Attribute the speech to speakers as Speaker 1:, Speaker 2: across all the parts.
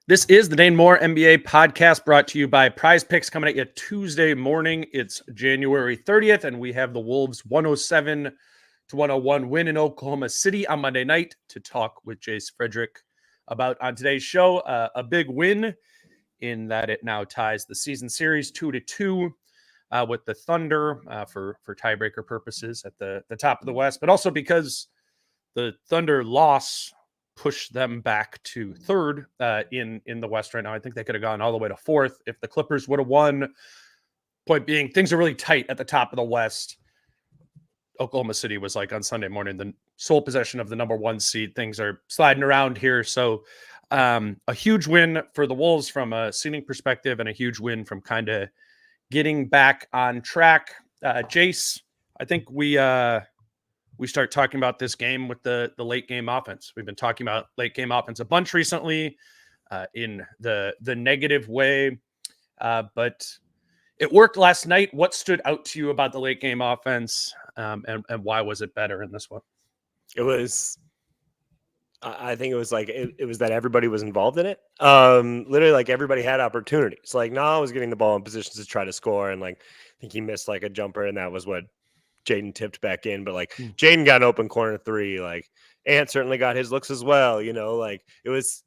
Speaker 1: This is the Dane Moore NBA podcast brought to you by Prize Picks, coming at you Tuesday morning. It's January 30th, and we have the Wolves 107-101 win in Oklahoma City on Monday night to talk with Jace Frederick about on today's show. A big win in that it now ties the season series 2-2 with the Thunder for tiebreaker purposes at the top of the West, but also because the Thunder loss push them back to third in the West right now. I think they could have gone all the way to fourth if the Clippers would have won. Point being, things are really tight at the top of the West. Oklahoma City was like on Sunday morning, the sole possession of the number one seed. Things are sliding around here. So a huge win for the Wolves from a seeding perspective and a huge win from kind of getting back on track. Jace, I think we start talking about this game with the late game offense. We've been talking about late game offense a bunch recently in the negative way, but it worked last night. What stood out to you about the late game offense, and why was it better in this one?
Speaker 2: It was, I think it was like, it was that everybody was involved in it. Literally like everybody had opportunities. Like Nah was getting the ball in positions to try to score. And like, I think he missed like a jumper, and that was what Jaden tipped back in. But like Jaden got an open corner three. Like Ant certainly got his looks as well. You know, like it was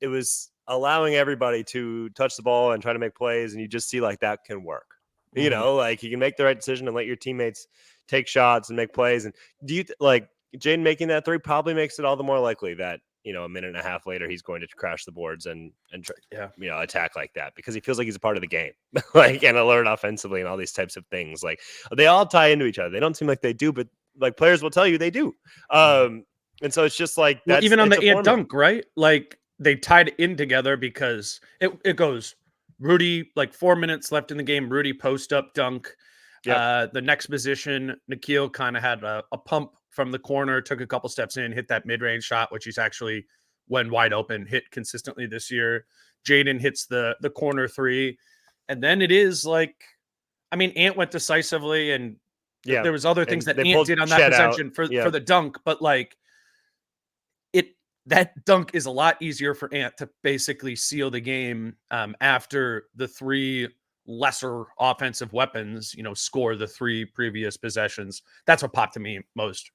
Speaker 2: allowing everybody to touch the ball and try to make plays. And you just see like that can work. Mm-hmm. You know, like you can make the right decision and let your teammates take shots and make plays. And do you like Jaden making that three probably makes it all the more likely that, you know, a minute and a half later, he's going to crash the boards and you know, attack like that because he feels like he's a part of the game, like, and alert offensively and all these types of things. Like they all tie into each other. They don't seem like they do, but like players will tell you they do. And so it's just like
Speaker 1: that's even on the Ant dunk, right? Like they tied in together because it goes Rudy, like 4 minutes left in the game. Rudy post up dunk. Yep. The next position, Nikhil kind of had a pump from the corner, took a couple steps in, hit that mid-range shot, which he's actually, when wide open, hit consistently this year. Jaden hits the corner three. And then it is like, I mean, Ant went decisively, and there was other things that Ant did on that possession for the dunk, but like that dunk is a lot easier for Ant to basically seal the game after the three lesser offensive weapons, you know, score the three previous possessions. That's what popped to me most,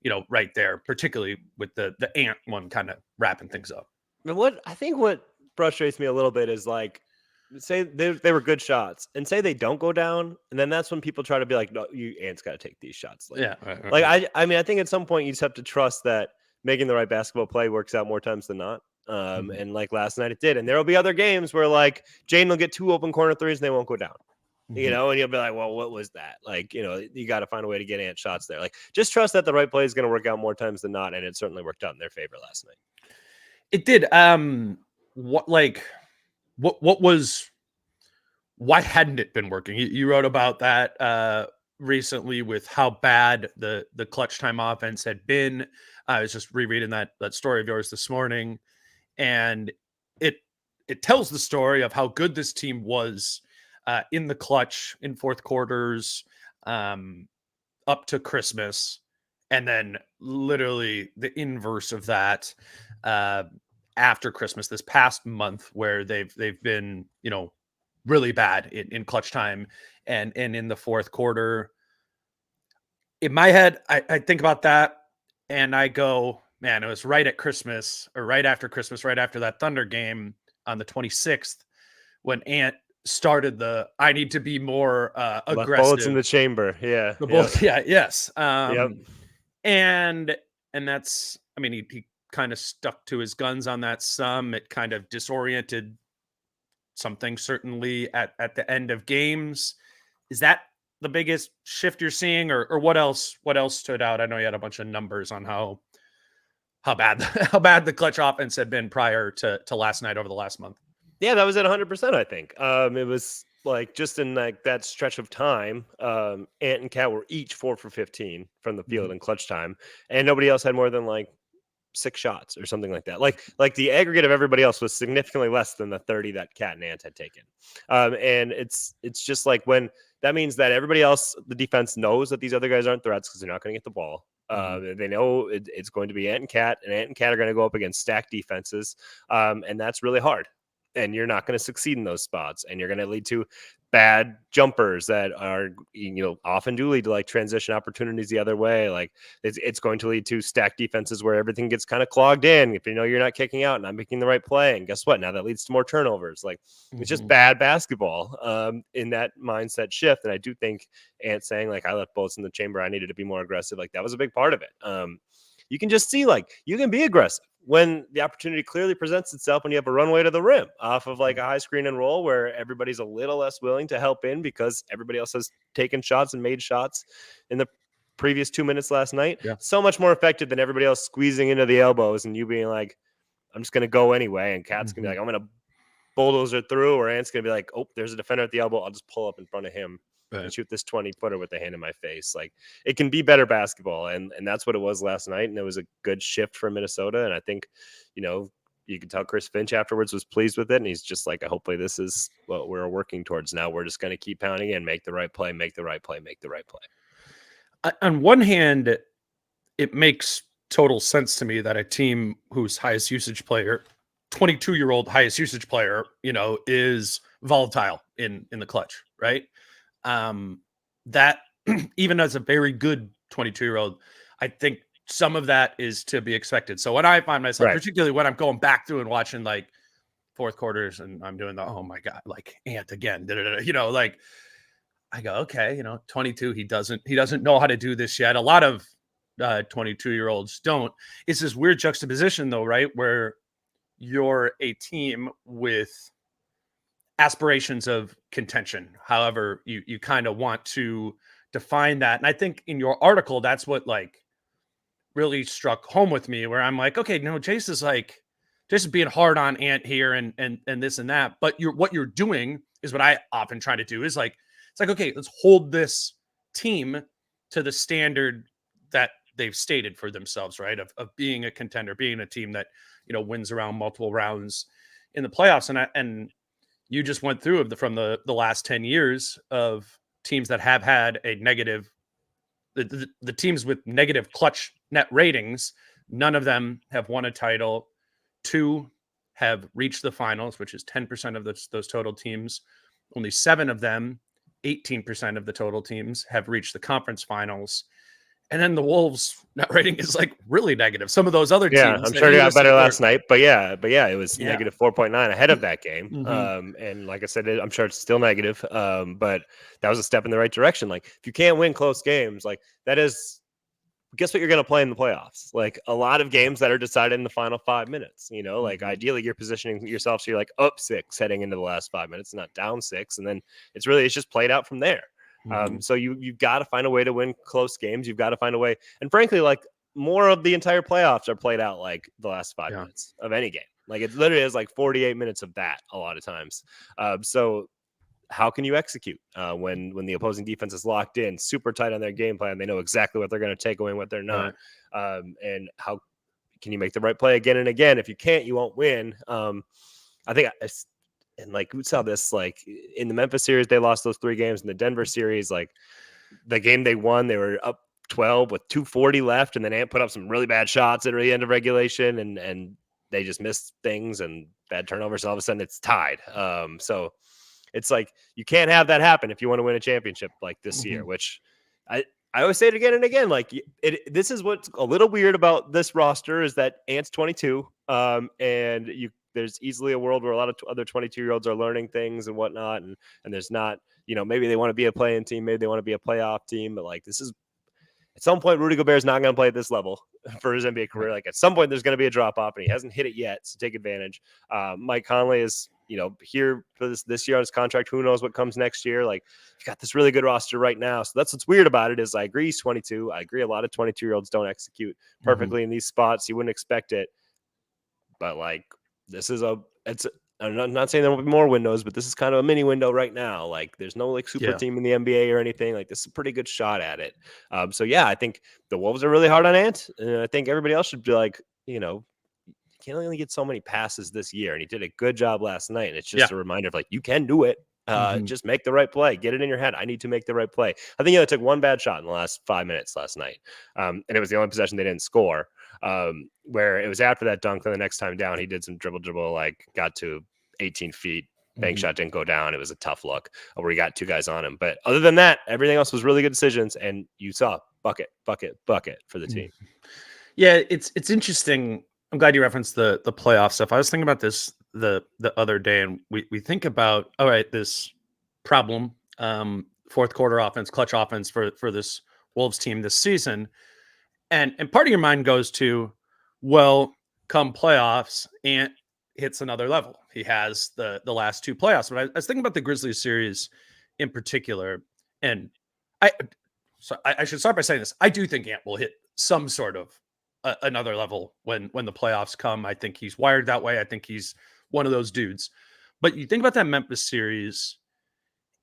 Speaker 1: you know, right there, particularly with the Ant one kind of wrapping things up.
Speaker 2: What frustrates me a little bit is like, say they were good shots and say they don't go down. And then that's when people try to be like, no, Ant's got to take these shots. Like, right. I mean, I think at some point you just have to trust that making the right basketball play works out more times than not. And like last night it did. And there'll be other games where like Jaden will get two open corner threes and they won't go down. You know, and you'll be like, well, what was that? Like, you know, you got to find a way to get Ant shots there. Like, just trust that the right play is going to work out more times than not. And it certainly worked out in their favor last night.
Speaker 1: It did. Why hadn't it been working? You wrote about that recently with how bad the clutch time offense had been. I was just rereading that story of yours this morning, and it tells the story of how good this team was in the clutch in fourth quarters up to Christmas, and then literally the inverse of that after Christmas this past month, where they've been, you know, really bad in clutch time and in the fourth quarter. In my head, I think about that and I go, man, it was right at Christmas or right after Christmas, right after that Thunder game on the 26th when Ant started the I need to be more aggressive.
Speaker 2: Bullets in the chamber. Yeah.
Speaker 1: The bullets, yes. And that's, I mean, he kind of stuck to his guns on that some. It kind of disoriented something certainly at the end of games. Is that the biggest shift you're seeing, or what else stood out? I know you had a bunch of numbers on how bad the clutch offense had been prior to last night over the last month.
Speaker 2: Yeah, that was at 100%, I think. It was like just in like that stretch of time, Ant and Cat were each 4 for 15 from the field in clutch time, and nobody else had more than like 6 shots or something like that. Like the aggregate of everybody else was significantly less than the 30 that Cat and Ant had taken. And it's just like when that means that everybody else, the defense knows that these other guys aren't threats because they're not going to get the ball. They know it's going to be Ant and Cat are going to go up against stacked defenses. And that's really hard. and you're not going to succeed in those spots, and you're going to lead to bad jumpers that are, often do lead to like transition opportunities the other way. Like it's going to lead to stacked defenses where everything gets kind of clogged in if you're not kicking out and not making the right play. And guess what? Now that leads to more turnovers. Like it's just bad basketball in that mindset shift. And I do think Ant saying like, I left bullets in the chamber, I needed to be more aggressive, like that was a big part of it. You can just see like you can be aggressive when the opportunity clearly presents itself, when you have a runway to the rim off of like a high screen and roll where everybody's a little less willing to help in because everybody else has taken shots and made shots in the previous 2 minutes last night.
Speaker 1: Yeah.
Speaker 2: So much more effective than everybody else squeezing into the elbows and you being like, I'm just going to go anyway. And Cat's going to be like, I'm going to bulldozer through, or Ant's going to be like, oh, there's a defender at the elbow, I'll just pull up in front of him. Right. And shoot this 20-footer with the hand in my face. Like it can be better basketball. And that's what it was last night. And it was a good shift for Minnesota. And I think, you could tell Chris Finch afterwards was pleased with it. And he's just like, hopefully this is what we're working towards now. We're just going to keep pounding in, make the right play, make the right play, make the right play.
Speaker 1: On one hand, it makes total sense to me that a team whose highest usage player, 22-year-old highest usage player, is volatile in the clutch, right? That even as a very good 22-year-old, I think some of that is to be expected. So when I find myself, particularly when I'm going back through and watching like fourth quarters and I'm doing oh my God, like Ant again, like I go, okay, 22, he doesn't know how to do this yet. A lot of 22-year-olds don't. It's this weird juxtaposition though, right? Where you're a team with aspirations of contention, however you kind of want to define that. And I think in your article, that's what like really struck home with me, where I'm like, okay, no, Jace is being hard on Ant here and this and that. But what you're doing is what I often try to do is like, it's like, okay, let's hold this team to the standard that they've stated for themselves, right? Of being a contender, being a team that, wins around multiple rounds in the playoffs. And you just went through from the last 10 years of teams that have had a negative, the teams with negative clutch net ratings. None of them have won a title. 2 have reached the finals, which is 10% of those total teams. Only 7 of them, 18% of the total teams, have reached the conference finals. And then the Wolves net rating is like really negative. Some of those other teams.
Speaker 2: Yeah, I'm sure it got better last night, but yeah, it was negative 4.9 ahead of that game. And like I said, I'm sure it's still negative. But that was a step in the right direction. Like if you can't win close games, like that is, guess what you're going to play in the playoffs? Like a lot of games that are decided in the final 5 minutes, like ideally you're positioning yourself so you're like up 6 heading into the last 5 minutes, not down 6. And then it's just played out from there. So you've got to find a way to win close games. You've got to find a way. And frankly, like more of the entire playoffs are played out like the last 5 minutes of any game. Like it literally is like 48 minutes of that a lot of times. So how can you execute when the opposing defense is locked in, super tight on their game plan? They know exactly what they're going to take away and what they're not. And how can you make the right play again and again? If you can't, you won't win. I think and like we saw this, like in the Memphis series, they lost those 3 games. In the Denver series, like the game they won, they were up 12 with 2:40 left, and then Ant put up some really bad shots at the end of regulation, and they just missed things and bad turnovers. And all of a sudden, it's tied. So it's like you can't have that happen if you want to win a championship like this year. Which I always say it again and again. Like this is what's a little weird about this roster is that Ant's 22, and there's easily a world where a lot of other 22-year-olds are learning things and whatnot. And there's not, maybe they want to be a play-in team. Maybe they want to be a playoff team. But like, this is at some point, Rudy Gobert is not going to play at this level for his NBA career. Like at some point there's going to be a drop off and he hasn't hit it yet. So take advantage. Mike Conley is, here for this year on his contract. Who knows what comes next year? Like you got this really good roster right now. So that's what's weird about it is I agree he's 22. I agree a lot of 22-year-olds don't execute perfectly in these spots. You wouldn't expect it. But like, I'm not saying there will be more windows, but this is kind of a mini window right now. Like there's no like super team in the NBA or anything. Like this is a pretty good shot at it. So yeah, I think the Wolves are really hard on Ant. And I think everybody else should be like, you can't only get so many passes this year. And he did a good job last night. And it's just a reminder of like, you can do it. Just make the right play. Get it in your head. I need to make the right play. I think he only took one bad shot in the last 5 minutes last night. And it was the only possession they didn't score. Where it was after that dunk, then the next time down, he did some dribble, like got to 18 feet. Bank shot didn't go down. It was a tough look where he got 2 guys on him. But other than that, everything else was really good decisions. And you saw bucket for the team.
Speaker 1: Yeah, it's interesting. I'm glad you referenced the playoff stuff. I was thinking about this the other day, and we think about, all right, this problem, fourth quarter offense, clutch offense for this Wolves team this season. And part of your mind goes to, well, come playoffs, Ant hits another level. He has the last 2 playoffs. But I was thinking about the Grizzlies series in particular, and I should start by saying this. I do think Ant will hit some sort of another level when the playoffs come. I think he's wired that way. I think he's one of those dudes. But you think about that Memphis series,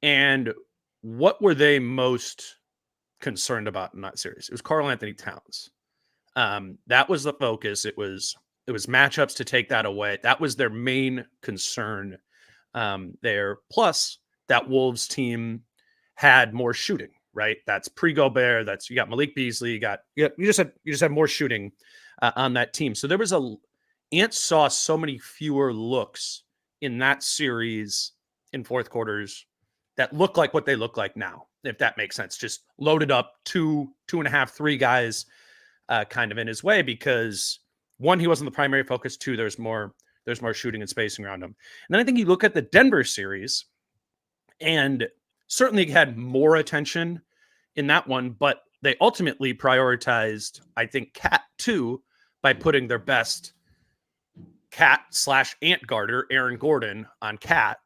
Speaker 1: and what were they most concerned about in that series? It was Karl Anthony Towns. That was the focus. It was matchups to take that away. That was their main concern there. Plus, that Wolves team had more shooting, right? That's pre-Gobert. That's, you got Malik Beasley. You just had more shooting on that team. So there was Ant saw so many fewer looks in that series in fourth quarters that look like what they look like now, if that makes sense. Just loaded up 2.5, 3 guys kind of in his way, because 1, he wasn't the primary focus. 2, there's more shooting and spacing around him. And then I think you look at the Denver series, and certainly had more attention in that one, but they ultimately prioritized, I think, Cat too, by putting their best Cat/Ant guarder, Aaron Gordon, on Cat.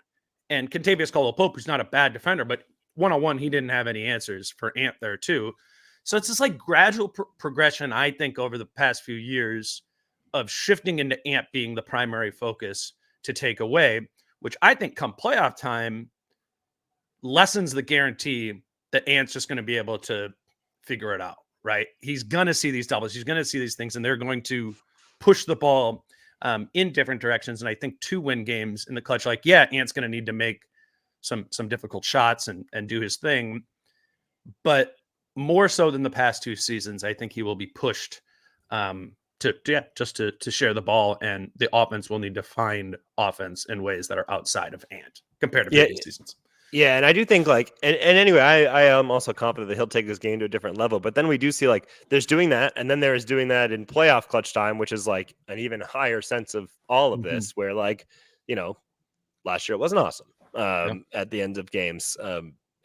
Speaker 1: And Kentavious Caldwell-Pope, who's not a bad defender, but one-on-one, he didn't have any answers for Ant there too. So it's this like gradual progression, I think, over the past few years of shifting into Ant being the primary focus to take away, which I think come playoff time lessens the guarantee that Ant's just going to be able to figure it out, right? He's going to see these doubles. He's going to see these things, and they're going to push the ball in different directions. And I think to win games in the clutch, like, yeah, Ant's going to need to make some difficult shots and do his thing. But more so than the past 2 seasons, I think he will be pushed to share the ball, and the offense will need to find offense in ways that are outside of Ant compared to previous seasons.
Speaker 2: Yeah, and I do think like, and anyway, I am also confident that he'll take this game to a different level. But then we do see like there's doing that, and then there's doing that in playoff clutch time, which is like an even higher sense of all of this, where like, last year it wasn't awesome at the end of games.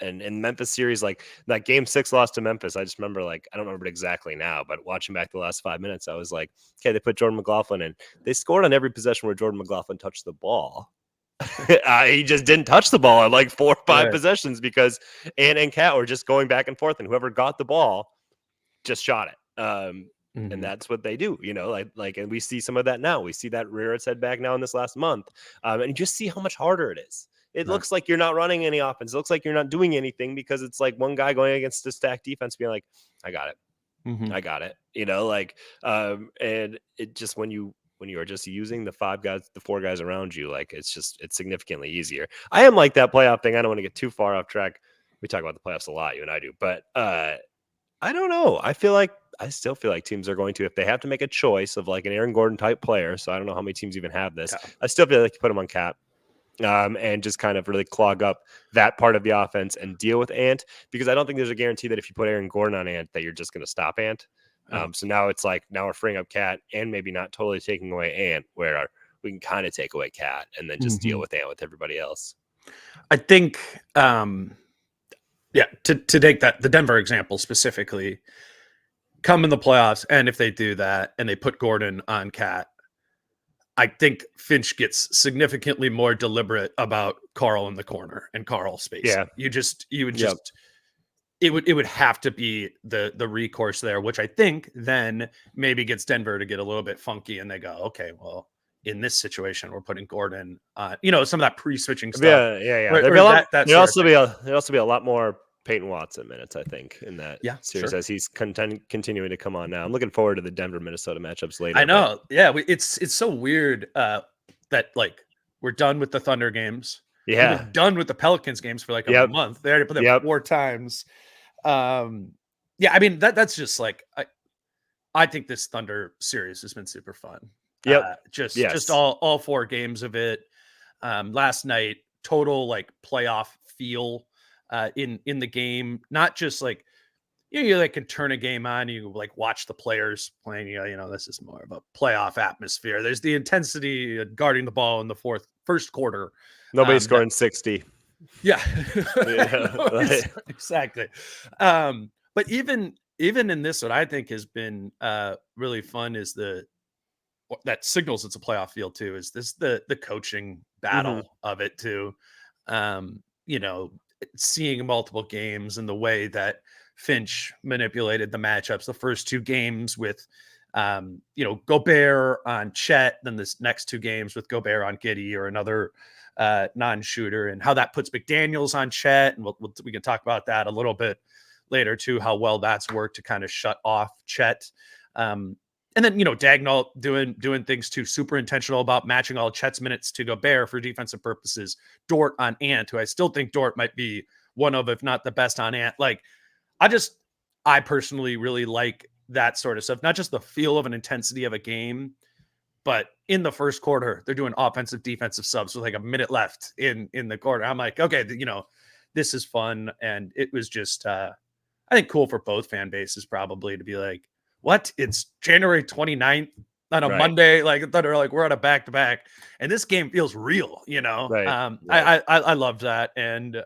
Speaker 2: And in Memphis series, like that game 6 loss to Memphis, I just remember, like, I don't remember it exactly now, but watching back the last 5 minutes, I was like, okay, they put Jordan McLaughlin in. They scored on every possession where Jordan McLaughlin touched the ball. He just didn't touch the ball on like 4 or 5 possessions because Ant and Cat were just going back and forth, and whoever got the ball just shot it. And that's what they do, like, and we see some of that now. We see that rear its head back now in this last month. And you just see how much harder it is. It looks like you're not running any offense. It looks like you're not doing anything because it's like one guy going against the stacked defense being like, I got it. I got it. And it just, when you are just using the 4 guys around you, like it's significantly easier. I am like that playoff thing. I don't want to get too far off track. We talk about the playoffs a lot, you and I do, but I don't know. I still feel like teams are going to, if they have to make a choice of like an Aaron Gordon type player. So I don't know how many teams even have this. I still feel like you put him on Cat. And just kind of really clog up that part of the offense and deal with Ant, because I don't think there's a guarantee that if you put Aaron Gordon on Ant that you're just going to stop Ant. So now it's like, now we're freeing up Cat and maybe not totally taking away Ant, where we can kind of take away Cat and then just deal with Ant with everybody else.
Speaker 1: I think, to take the Denver example specifically, come in the playoffs, and if they do that and they put Gordon on Cat, I think Finch gets significantly more deliberate about Karl in the corner and Karl space. Yeah, it would have to be the recourse there, which I think then maybe gets Denver to get a little bit funky, and they go, okay, well, in this situation, we're putting Gordon on, some of that pre-switching stuff.
Speaker 2: Yeah. There'll also be a lot more Peyton Watson minutes, I think, in that series as he's continuing to come on now. I'm looking forward to the Denver-Minnesota matchups later.
Speaker 1: I know. Yeah, it's so weird that like we're done with the Thunder games.
Speaker 2: Yeah.
Speaker 1: We've been done with the Pelicans games for like a month. They already put them 4 times. I mean, that's just like, I think this Thunder series has been super fun. Just all 4 games of it. last night. Total like playoff feel in the game, not just like you like can turn a game on, you like watch the players playing. This is more of a playoff atmosphere. There's the intensity guarding the ball in the first quarter.
Speaker 2: Nobody's scoring 60.
Speaker 1: Yeah,
Speaker 2: Yeah,
Speaker 1: exactly. But even in this, what I think has been really fun is that signals it's a playoff field too. Is this the coaching battle of it too? You know, seeing multiple games and the way that Finch manipulated the matchups the first two games with Gobert on Chet, then this next two games with Gobert on Giddey or another non-shooter, and how that puts McDaniels on Chet, and we can talk about that a little bit later too, how well that's worked to kind of shut off Chet. And then, Dagnall doing things too, super intentional about matching all Chet's minutes to Gobert for defensive purposes. Dort on Ant, who I still think Dort might be one of, if not the best on Ant. Like, I personally really like that sort of stuff. Not just the feel of an intensity of a game, but in the first quarter, they're doing offensive, defensive subs with like a minute left in the quarter. I'm like, okay, this is fun. And it was just, I think, cool for both fan bases probably to be like, what? It's January 29th on a Monday. Like, I thought they were like, we're on a back-to-back. And this game feels real,
Speaker 2: Right.
Speaker 1: I loved that. And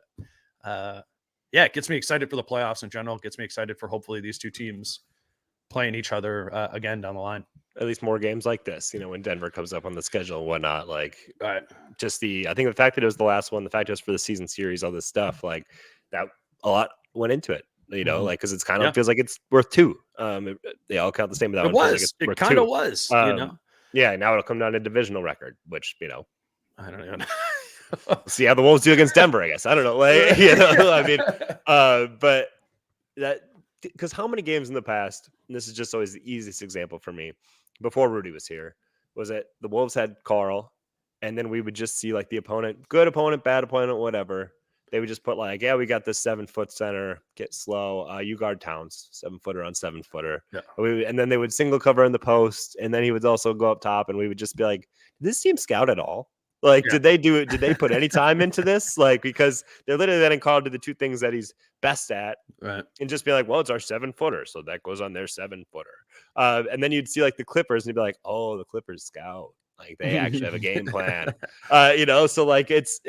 Speaker 1: it gets me excited for the playoffs in general. It gets me excited for hopefully these two teams playing each other again down the line.
Speaker 2: At least more games like this, when Denver comes up on the schedule and whatnot. Like,
Speaker 1: right.
Speaker 2: Just I think the fact that it was the last one, the fact it was for the season series, all this stuff, like that, a lot went into it. Like, because it's kind of feels like it's worth two. They all count the same.
Speaker 1: It was. It kind of was.
Speaker 2: Yeah. Now it'll come down to divisional record, which
Speaker 1: I don't know.
Speaker 2: See how the Wolves do against Denver. I guess I don't know. Like, I mean, but that because how many games in the past? And this is just always the easiest example for me. Before Rudy was here, was that the Wolves had Carl, and then we would just see like the opponent, good opponent, bad opponent, whatever. They would just put like, yeah, we got this 7-foot center, get slow. You guard Towns, 7-footer on 7-footer.
Speaker 1: Yeah.
Speaker 2: And then they would single cover in the post. And then he would also go up top and we would just be like, did this team scout at all? Like, did they do it? Did they put any time into this? Like, because they're literally letting Carl do the two things that he's best at.
Speaker 1: Right.
Speaker 2: And just be like, well, it's our 7-footer. So that goes on their 7-footer. And then you'd see like the Clippers and you'd be like, oh, the Clippers scout. Like they actually have a game plan. So like it's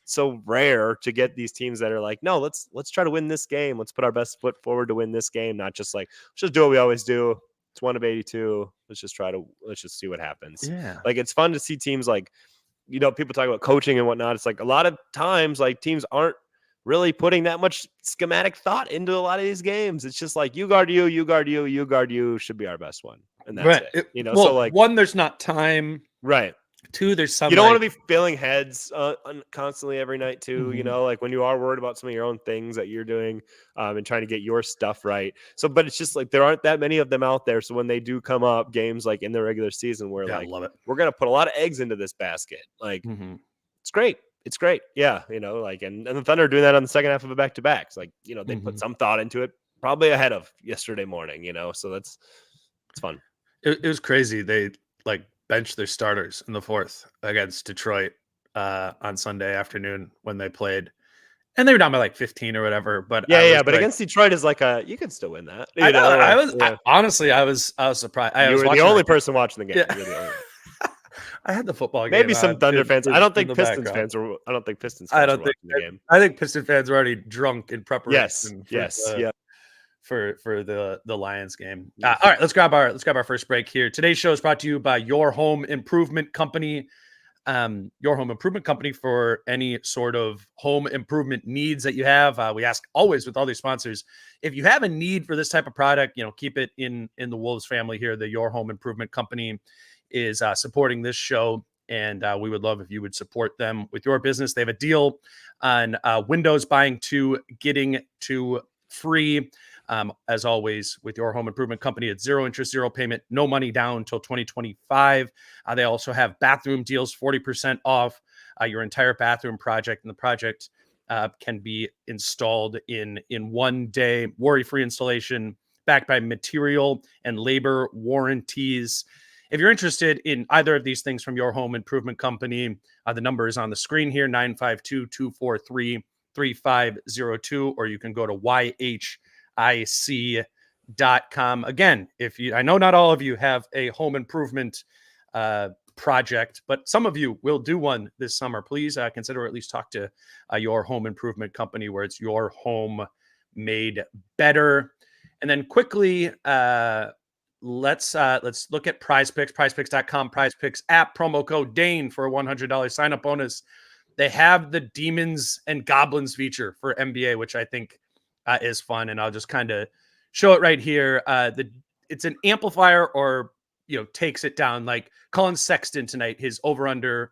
Speaker 2: so rare to get these teams that are like, no, let's try to win this game. Let's put our best foot forward to win this game. Not just like, let's just do what we always do. It's 1 of 82. Let's just see what happens.
Speaker 1: Yeah.
Speaker 2: Like it's fun to see teams like, people talk about coaching and whatnot. It's like a lot of times like teams aren't really putting that much schematic thought into a lot of these games. It's just like you guard you guard you, you guard you should be our best one. And that's it. So like
Speaker 1: one, there's not time.
Speaker 2: Right.
Speaker 1: Two, there's some.
Speaker 2: You don't want to be filling heads constantly every night too.
Speaker 1: Mm-hmm.
Speaker 2: Like when you are worried about some of your own things that you're doing and trying to get your stuff right. So, but it's just like there aren't that many of them out there. So when they do come up, games like in the regular season, where like
Speaker 1: love it.
Speaker 2: We're gonna put a lot of eggs into this basket. Like it's great. It's great. Yeah, like and the Thunder are doing that on the second half of a back-to-back. It's like they put some thought into it, probably ahead of yesterday morning. So it's fun.
Speaker 1: It was crazy. They like benched their starters in the fourth against Detroit on Sunday afternoon when they played, and they were down by like 15 or whatever. But
Speaker 2: but against Detroit is like you could still win that.
Speaker 1: Honestly, I was surprised.
Speaker 2: You were the only person watching the game.
Speaker 1: Yeah.
Speaker 2: You're the only one.
Speaker 1: I had the football game.
Speaker 2: Maybe some Thunder fans. I don't think
Speaker 1: Pistons
Speaker 2: fans were. I don't think Pistons fans were watching the game.
Speaker 1: I think Piston fans were already drunk in preparation.
Speaker 2: Yes.
Speaker 1: For the Lions game. All right, let's grab our first break here. Today's show is brought to you by Your Home Improvement Company. Your Home Improvement Company for any sort of home improvement needs that you have. We ask always with all these sponsors, if you have a need for this type of product, keep it in the Wolves family here. The Your Home Improvement Company is supporting this show, and we would love if you would support them with your business. They have a deal on windows buying 2, getting 2 free. As always, with Your Home Improvement Company, it's 0 interest, 0 payment, no money down until 2025. They also have bathroom deals, 40% off your entire bathroom project, and the project can be installed in 1 day, worry-free installation, backed by material and labor warranties. if you're interested in either of these things from your home improvement company, the number is on the screen here, 952-243-3502, or you can go to yhic.com. Again, I know not all of you have a home improvement project, but some of you will do one this summer. Please consider, or at least talk to your home improvement company where it's your home made better. And then quickly, let's look at Prize Picks, prizepicks.com, Prize Picks app, promo code Dane for a $100 sign up bonus. They have the Demons and Goblins feature for NBA, which I think is fun. And I'll just kind of show it right here. It's an amplifier, or takes it down. Like Colin Sexton tonight, his over under,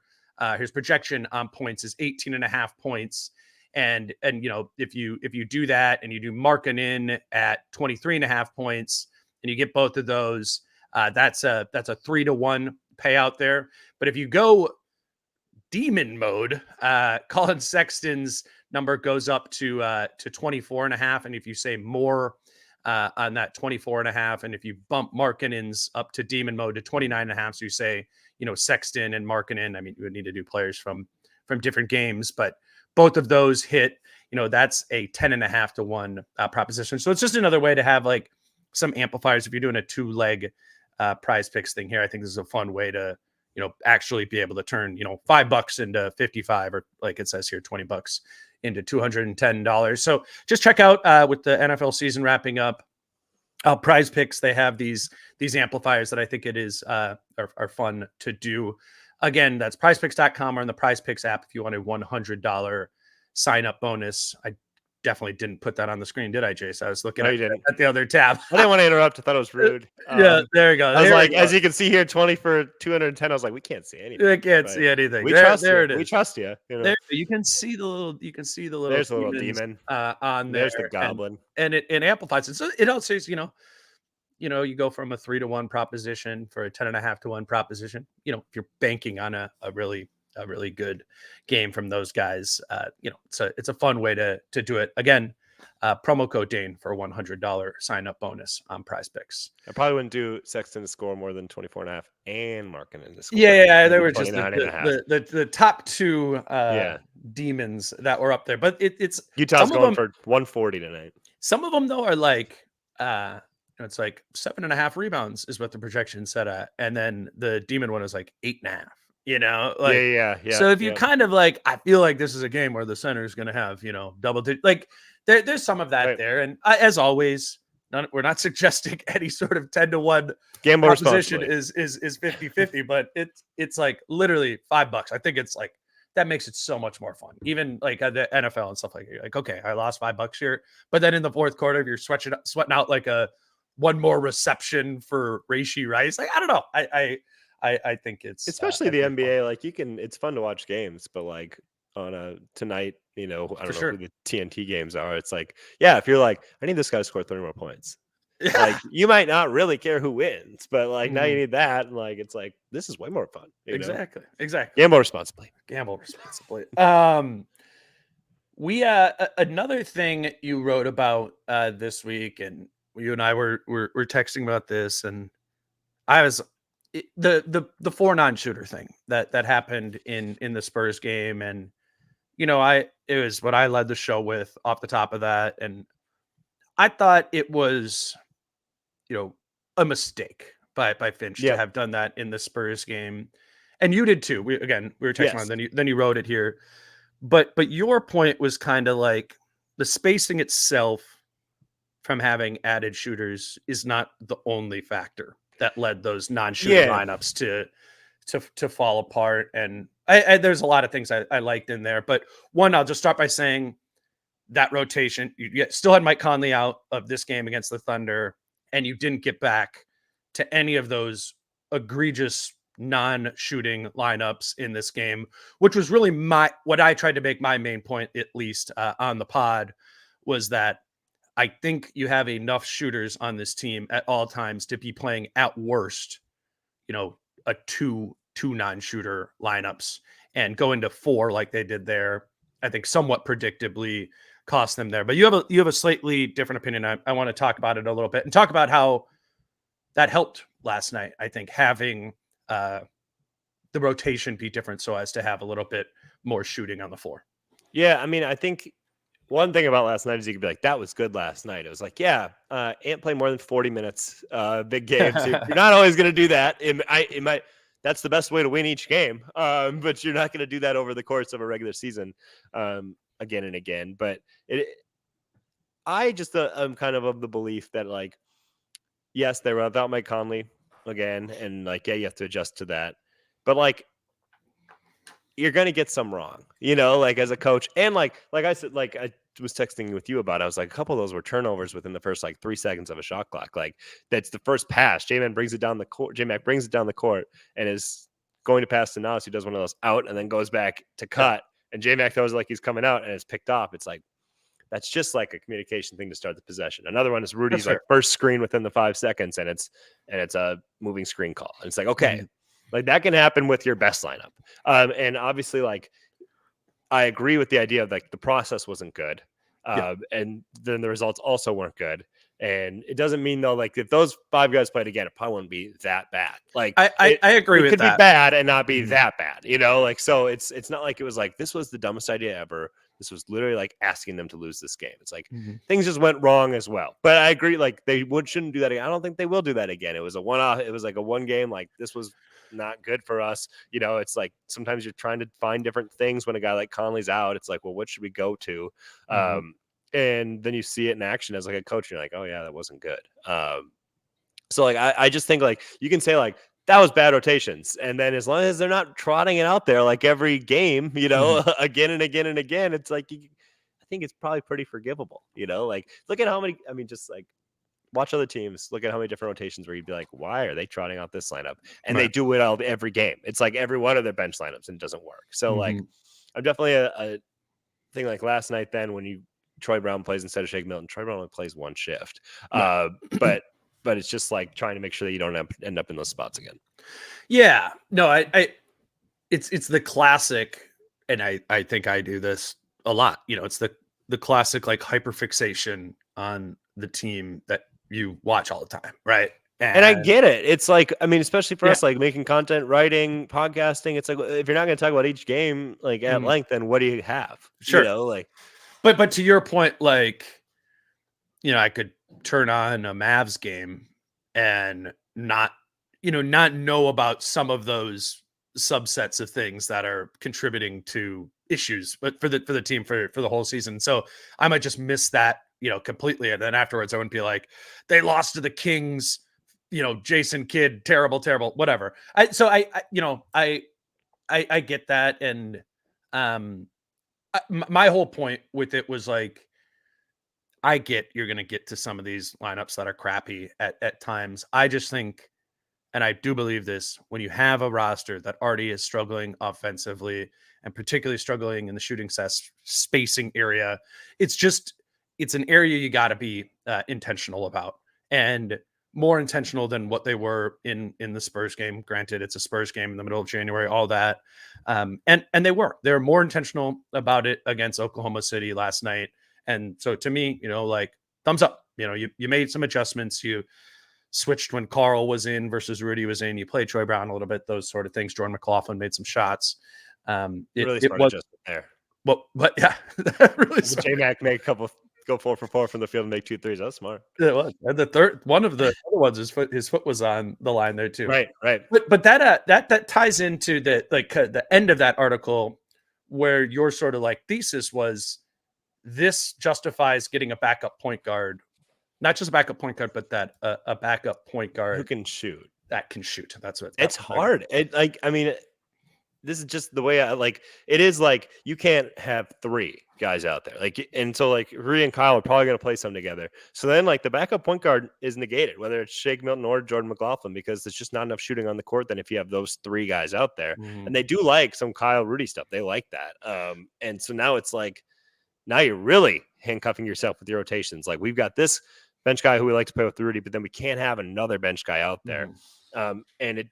Speaker 1: his projection on points is 18.5 points. And if you do that and you do Markkanen at 23.5 points and you get both of those, that's a 3-to-1 payout there. But if you go demon mode, Colin Sexton's number goes up to 24.5. And if you say more on that 24.5, and if you bump Markkanen's up to demon mode to 29.5, so you say, Sexton and Markkanen, I mean, you would need to do players from different games, but both of those hit, that's a 10.5-to-1 proposition. So it's just another way to have like some amplifiers. If you're doing a 2-leg Prize Picks thing here, I think this is a fun way to, actually be able to turn, $5 into 55, or like it says here, $20 into $210. So just check out with the NFL season wrapping up, Prize Picks. They have these amplifiers that I think it is are fun to do. Again, that's prizepicks.com or on the Prize Picks app if you want a $100 sign up bonus. I definitely didn't put that on the screen, did I, Jace? I was looking at the other tab.
Speaker 2: I didn't want to interrupt. I thought it was rude.
Speaker 1: Yeah, there you go.
Speaker 2: I was like, as you can see here, 20 for 210. I was like, we can't see anything.
Speaker 1: We can't see anything.
Speaker 2: We trust you.
Speaker 1: It is.
Speaker 2: We trust you.
Speaker 1: There, you can see the little.
Speaker 2: There's a little demon
Speaker 1: on there.
Speaker 2: There's the goblin,
Speaker 1: and it amplifies it. So it also says, you go from a 3-to-1 proposition for a 10.5-to-1 proposition. If you're banking on a really good game from those guys, it's a fun way to do it. Again, promo code Dane for a $100 sign up bonus on Prize Picks.
Speaker 2: I probably wouldn't do Sexton to score more than 24.5 and Markkanen to score.
Speaker 1: Yeah, they were just the top two demons that were up there. But it's
Speaker 2: Utah's going for 140 tonight. Some
Speaker 1: of them though are like it's like 7.5 rebounds is what the projection set at, and then the demon one is like 8.5. Yeah. So if you kind of like, I feel like this is a game where the center is going to have double digit. Like there's some of that there, and as always, we're not suggesting any sort of 10-to-1
Speaker 2: gamble
Speaker 1: proposition is 50-50, but it's like literally $5. I think it's like that makes it so much more fun. Even like the NFL and stuff like that. You're like, okay, I lost $5 here, but then in the fourth quarter, if you're sweating out like one more reception for Rashee Rice, like I don't know, I think it's
Speaker 2: especially the NBA. Fun. Like it's fun to watch games, but like on a tonight, I don't know who the TNT games are. It's like, yeah, if you're like, I need this guy to score 30 more points. Like you might not really care who wins, but like now you need that. And like, it's like, this is way more fun.
Speaker 1: Exactly.
Speaker 2: Gamble responsibly.
Speaker 1: We another thing you wrote about this week, and you and I were texting about this, and I was the 4 non-shooter thing that happened in the Spurs game, and it was what I led the show with off the top of that, and I thought it was a mistake by Finch to have done that in the Spurs game, and you did too. We were texting on, then you wrote it here, but your point was kind of like the spacing itself from having added shooters is not the only factor that led those non-shooter lineups to fall apart. And I there's a lot of things I liked in there, but one, I'll just start by saying that rotation, you still had Mike Conley out of this game against the Thunder, and you didn't get back to any of those egregious non-shooting lineups in this game, which was really what I tried to make my main point, at least on the pod, was that I think you have enough shooters on this team at all times to be playing at worst, a two non-shooter lineups, and going to 4 like they did there, I think somewhat predictably cost them there. But you have a slightly different opinion. I want to talk about it a little bit and talk about how that helped last night. I think having the rotation be different so as to have a little bit more shooting on the floor.
Speaker 2: Yeah, I mean, I think one thing about last night is you could be like, that was good last night. It was like, yeah, Ant play more than 40 minutes, big games. You're not always going to do that. It might. That's the best way to win each game, but you're not going to do that over the course of a regular season again and again. But I just am kind of the belief that, like, yes, they were without Mike Conley again, and like, yeah, you have to adjust to that. But like, you're going to get some wrong, like as a coach. And like I said, like I was texting with you about, I was like, a couple of those were turnovers within the first like 3 seconds of a shot clock. Like that's the first pass. J-Mac brings it down the court and is going to pass to Nas, who does one of those out and then goes back to cut. And J-Mac throws like he's coming out and it's picked off. It's like, that's just like a communication thing to start the possession. Another one is Rudy's like first screen within the 5 seconds and it's a moving screen call. And it's like, okay, like that can happen with your best lineup. And obviously, like, I agree with the idea of like the process wasn't good. And then the results also weren't good. And it doesn't mean though, like if those 5 guys played again, it probably wouldn't be that bad. Like
Speaker 1: I agree with that.
Speaker 2: It could be bad and not be that bad, like, so it's not like it was like, this was the dumbest idea ever. This was literally like asking them to lose this game. It's like things just went wrong as well. But I agree, like they shouldn't do that again. I don't think they will do that again. It was a one-off. It was like a one game. Like this was not good for us. It's like sometimes you're trying to find different things when a guy like Conley's out. It's like, well, what should we go to? And then you see it in action as like a coach. And you're like, oh yeah, that wasn't good. So like I just think like you can say like, that was bad rotations. And then as long as they're not trotting it out there like every game, again and again and again, it's like, I think it's probably pretty forgivable, like look at how many, I mean, just like watch other teams, look at how many different rotations where you'd be like, why are they trotting out this lineup? And they do it every game. It's like every one of their bench lineups and it doesn't work. So like, I'm definitely a thing like last night, then when Troy Brown plays instead of Shake Milton, Troy Brown only plays one shift. But it's just like trying to make sure that you don't end up in those spots again.
Speaker 1: Yeah, no, it's the classic, and I think I do this a lot. It's the classic like hyperfixation on the team that you watch all the time, right?
Speaker 2: And I get it. It's like, I mean, especially for us, like making content, writing, podcasting. It's like if you're not going to talk about each game like at length, then what do you have?
Speaker 1: Sure,
Speaker 2: like.
Speaker 1: But to your point, like, I could turn on a Mavs game and not know about some of those subsets of things that are contributing to issues, but for the team for the whole season. So I might just miss that, completely. And then afterwards I wouldn't be like, they lost to the Kings, Jason Kidd, terrible, whatever. I get that. And my whole point with it was like, I get you're going to get to some of these lineups that are crappy at times. I just think, and I do believe this, when you have a roster that already is struggling offensively and particularly struggling in the shooting spacing area, it's an area you got to be intentional about, and more intentional than what they were in the Spurs game. Granted, it's a Spurs game in the middle of January, all that. And they're more intentional about it against Oklahoma City last night. And so to me, like thumbs up, you made some adjustments. You switched when Carl was in versus Rudy was in. You played Troy Brown a little bit, those sort of things. Jordan McLaughlin made some shots.
Speaker 2: Really smart adjustment there.
Speaker 1: Well, but yeah, really.
Speaker 2: J-Mac made a couple go 4 for 4 from the field and make 2 threes. That's smart.
Speaker 1: It was. And the third one of the other ones, his foot was on the line there too.
Speaker 2: Right.
Speaker 1: But that ties into the end of that article, where your sort of like thesis was, this justifies getting a backup point guard, not just a backup point guard, but that a backup point guard
Speaker 2: who can shoot.
Speaker 1: That can shoot. That's what.
Speaker 2: It's hard. This is just the way it is. Like, you can't have 3 guys out there. Like, and so like Rudy and Kyle are probably going to play some together. So then like the backup point guard is negated, whether it's Shake Milton or Jordan McLaughlin, because there's just not enough shooting on the court. Then if you have those 3 guys out there, and they do like some Kyle Rudy stuff, they like that. And so now it's like, now you're really handcuffing yourself with your rotations. Like, we've got this bench guy who we like to play with Rudy, but then we can't have another bench guy out there. And it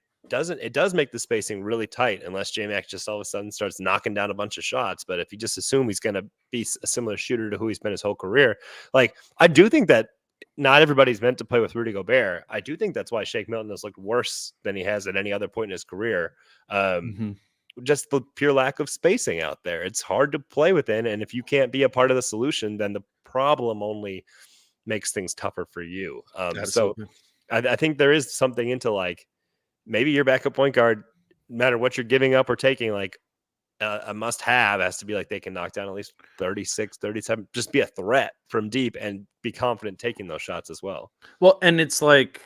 Speaker 2: does make the spacing really tight unless J-Mac just all of a sudden starts knocking down a bunch of shots. But if you just assume he's going to be a similar shooter to who he's been his whole career, like, I do think that not everybody's meant to play with Rudy Gobert. I do think that's why Shake Milton has looked worse than he has at any other point in his career. Just the pure lack of spacing out there. It's hard to play within. And if you can't be a part of the solution, then the problem only makes things tougher for you. So I think there is something into like maybe your backup point guard, no matter what you're giving up or taking, like a must have has to be like they can knock down at least 36, 37, just be a threat from deep and be confident taking those shots as well.
Speaker 1: Well, and it's like,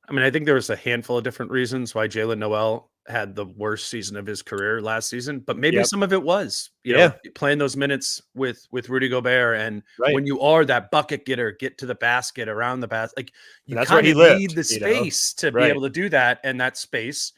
Speaker 1: I mean, I think there was a handful of different reasons why Jalen Noel had the worst season of his career last season, but maybe some of it was, you know, playing those minutes with Rudy Gobert. And when you are that bucket getter, get to the basket, around the basket, like you kind of need the space to be able to do that. And that space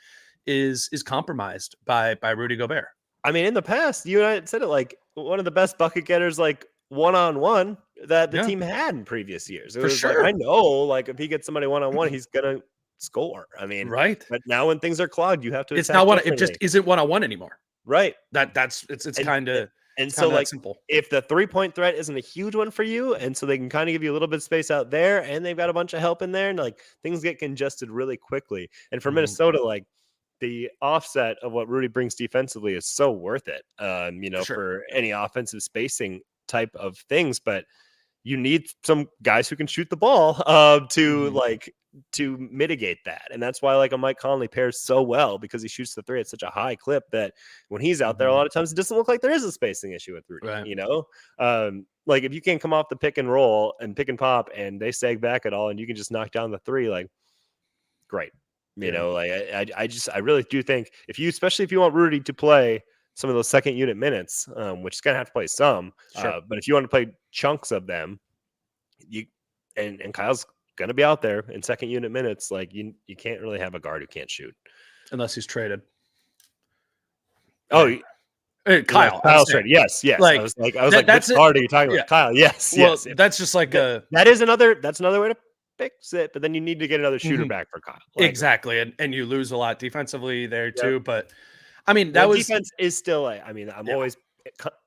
Speaker 1: is compromised by Rudy Gobert.
Speaker 2: I mean, in the past, you and I said it, like one of the best bucket getters, like one-on-one that the team had in previous years. It was like, I know, like if he gets somebody one-on-one, he's gonna score. I mean, but now when things are clogged, you have to.
Speaker 1: It's not one. It just isn't one-on-one anymore.
Speaker 2: Right.
Speaker 1: It's kind of.
Speaker 2: And so, like, simple. If the 3-point threat isn't a huge one for you, and so they can kind of give you a little bit of space out there, and they've got a bunch of help in there, and like things get congested really quickly. And for Minnesota, like the offset of what Rudy brings defensively is so worth it. You know, for any offensive spacing type of things, but you need some guys who can shoot the ball to mitigate that. And that's why like a Mike Conley pairs so well, because he shoots the three at such a high clip that when he's out there, a lot of times it doesn't look like there is a spacing issue with Rudy, you know? Like if you can't come off the pick and roll and pick and pop and they sag back at all and you can just knock down the three, like great. You know, like I really do think especially if you want Rudy to play some of those second unit minutes, which is going to have to play some, but if you want to play chunks of them, and Kyle's going to be out there in second unit minutes, like you can't really have a guard who can't shoot
Speaker 1: unless he's traded.
Speaker 2: Oh, Kyle's traded. Yes.
Speaker 1: Like,
Speaker 2: I was like, which guard are you talking about? Kyle. Yes.
Speaker 1: Well, that's just like
Speaker 2: that's another way to fix it, but then you need to get another shooter back for Kyle.
Speaker 1: Like, exactly. And you lose a lot defensively there too, but I mean,
Speaker 2: defense is still I'm always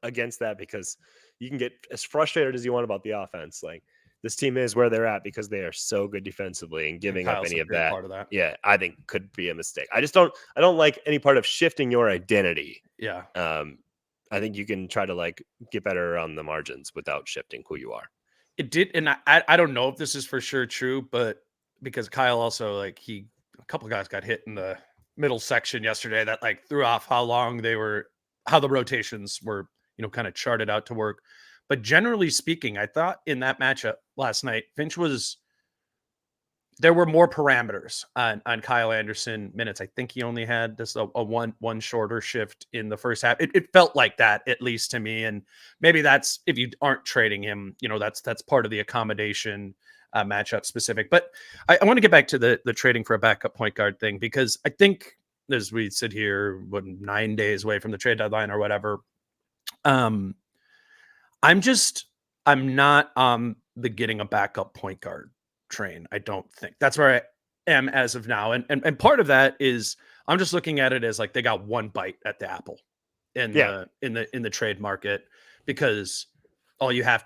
Speaker 2: against that because you can get as frustrated as you want about the offense. Like this team is where they're at because they are so good defensively, and giving up any of that, I think could be a mistake. I don't like any part of shifting your identity. I think you can try to like get better on the margins without shifting who you are.
Speaker 1: It did, and I don't know if this is for sure true, but because Kyle also a couple of guys got hit in the middle section yesterday that like threw off how the rotations were, kind of charted out to work. But generally speaking, I thought in that matchup last night, Finch there were more parameters on Kyle Anderson minutes. I think he only had just a one shorter shift in the first half. It felt like that, at least to me. And maybe that's, if you aren't trading him, that's part of the accommodation matchup specific. But I want to get back to the trading for a backup point guard thing, because I think as we sit here 9 days away from the trade deadline or whatever, I'm not on the getting a backup point guard train. I don't think that's where I am as of now. And part of that is I'm just looking at it as like they got one bite at the apple in the trade market, because you have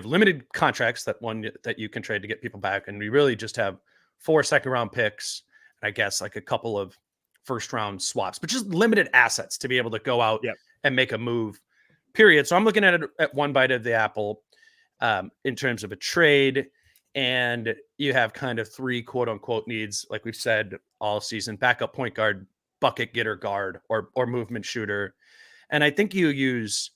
Speaker 1: limited contracts that you can trade to get people back. And we really just have 4 second-round picks, and I guess like a couple of first-round swaps, but just limited assets to be able to go out and make a move, period. So I'm looking at it at one bite of the apple in terms of a trade. And you have kind of 3 quote unquote needs, like we've said all season: backup point guard, bucket getter guard, or movement shooter. And I think you use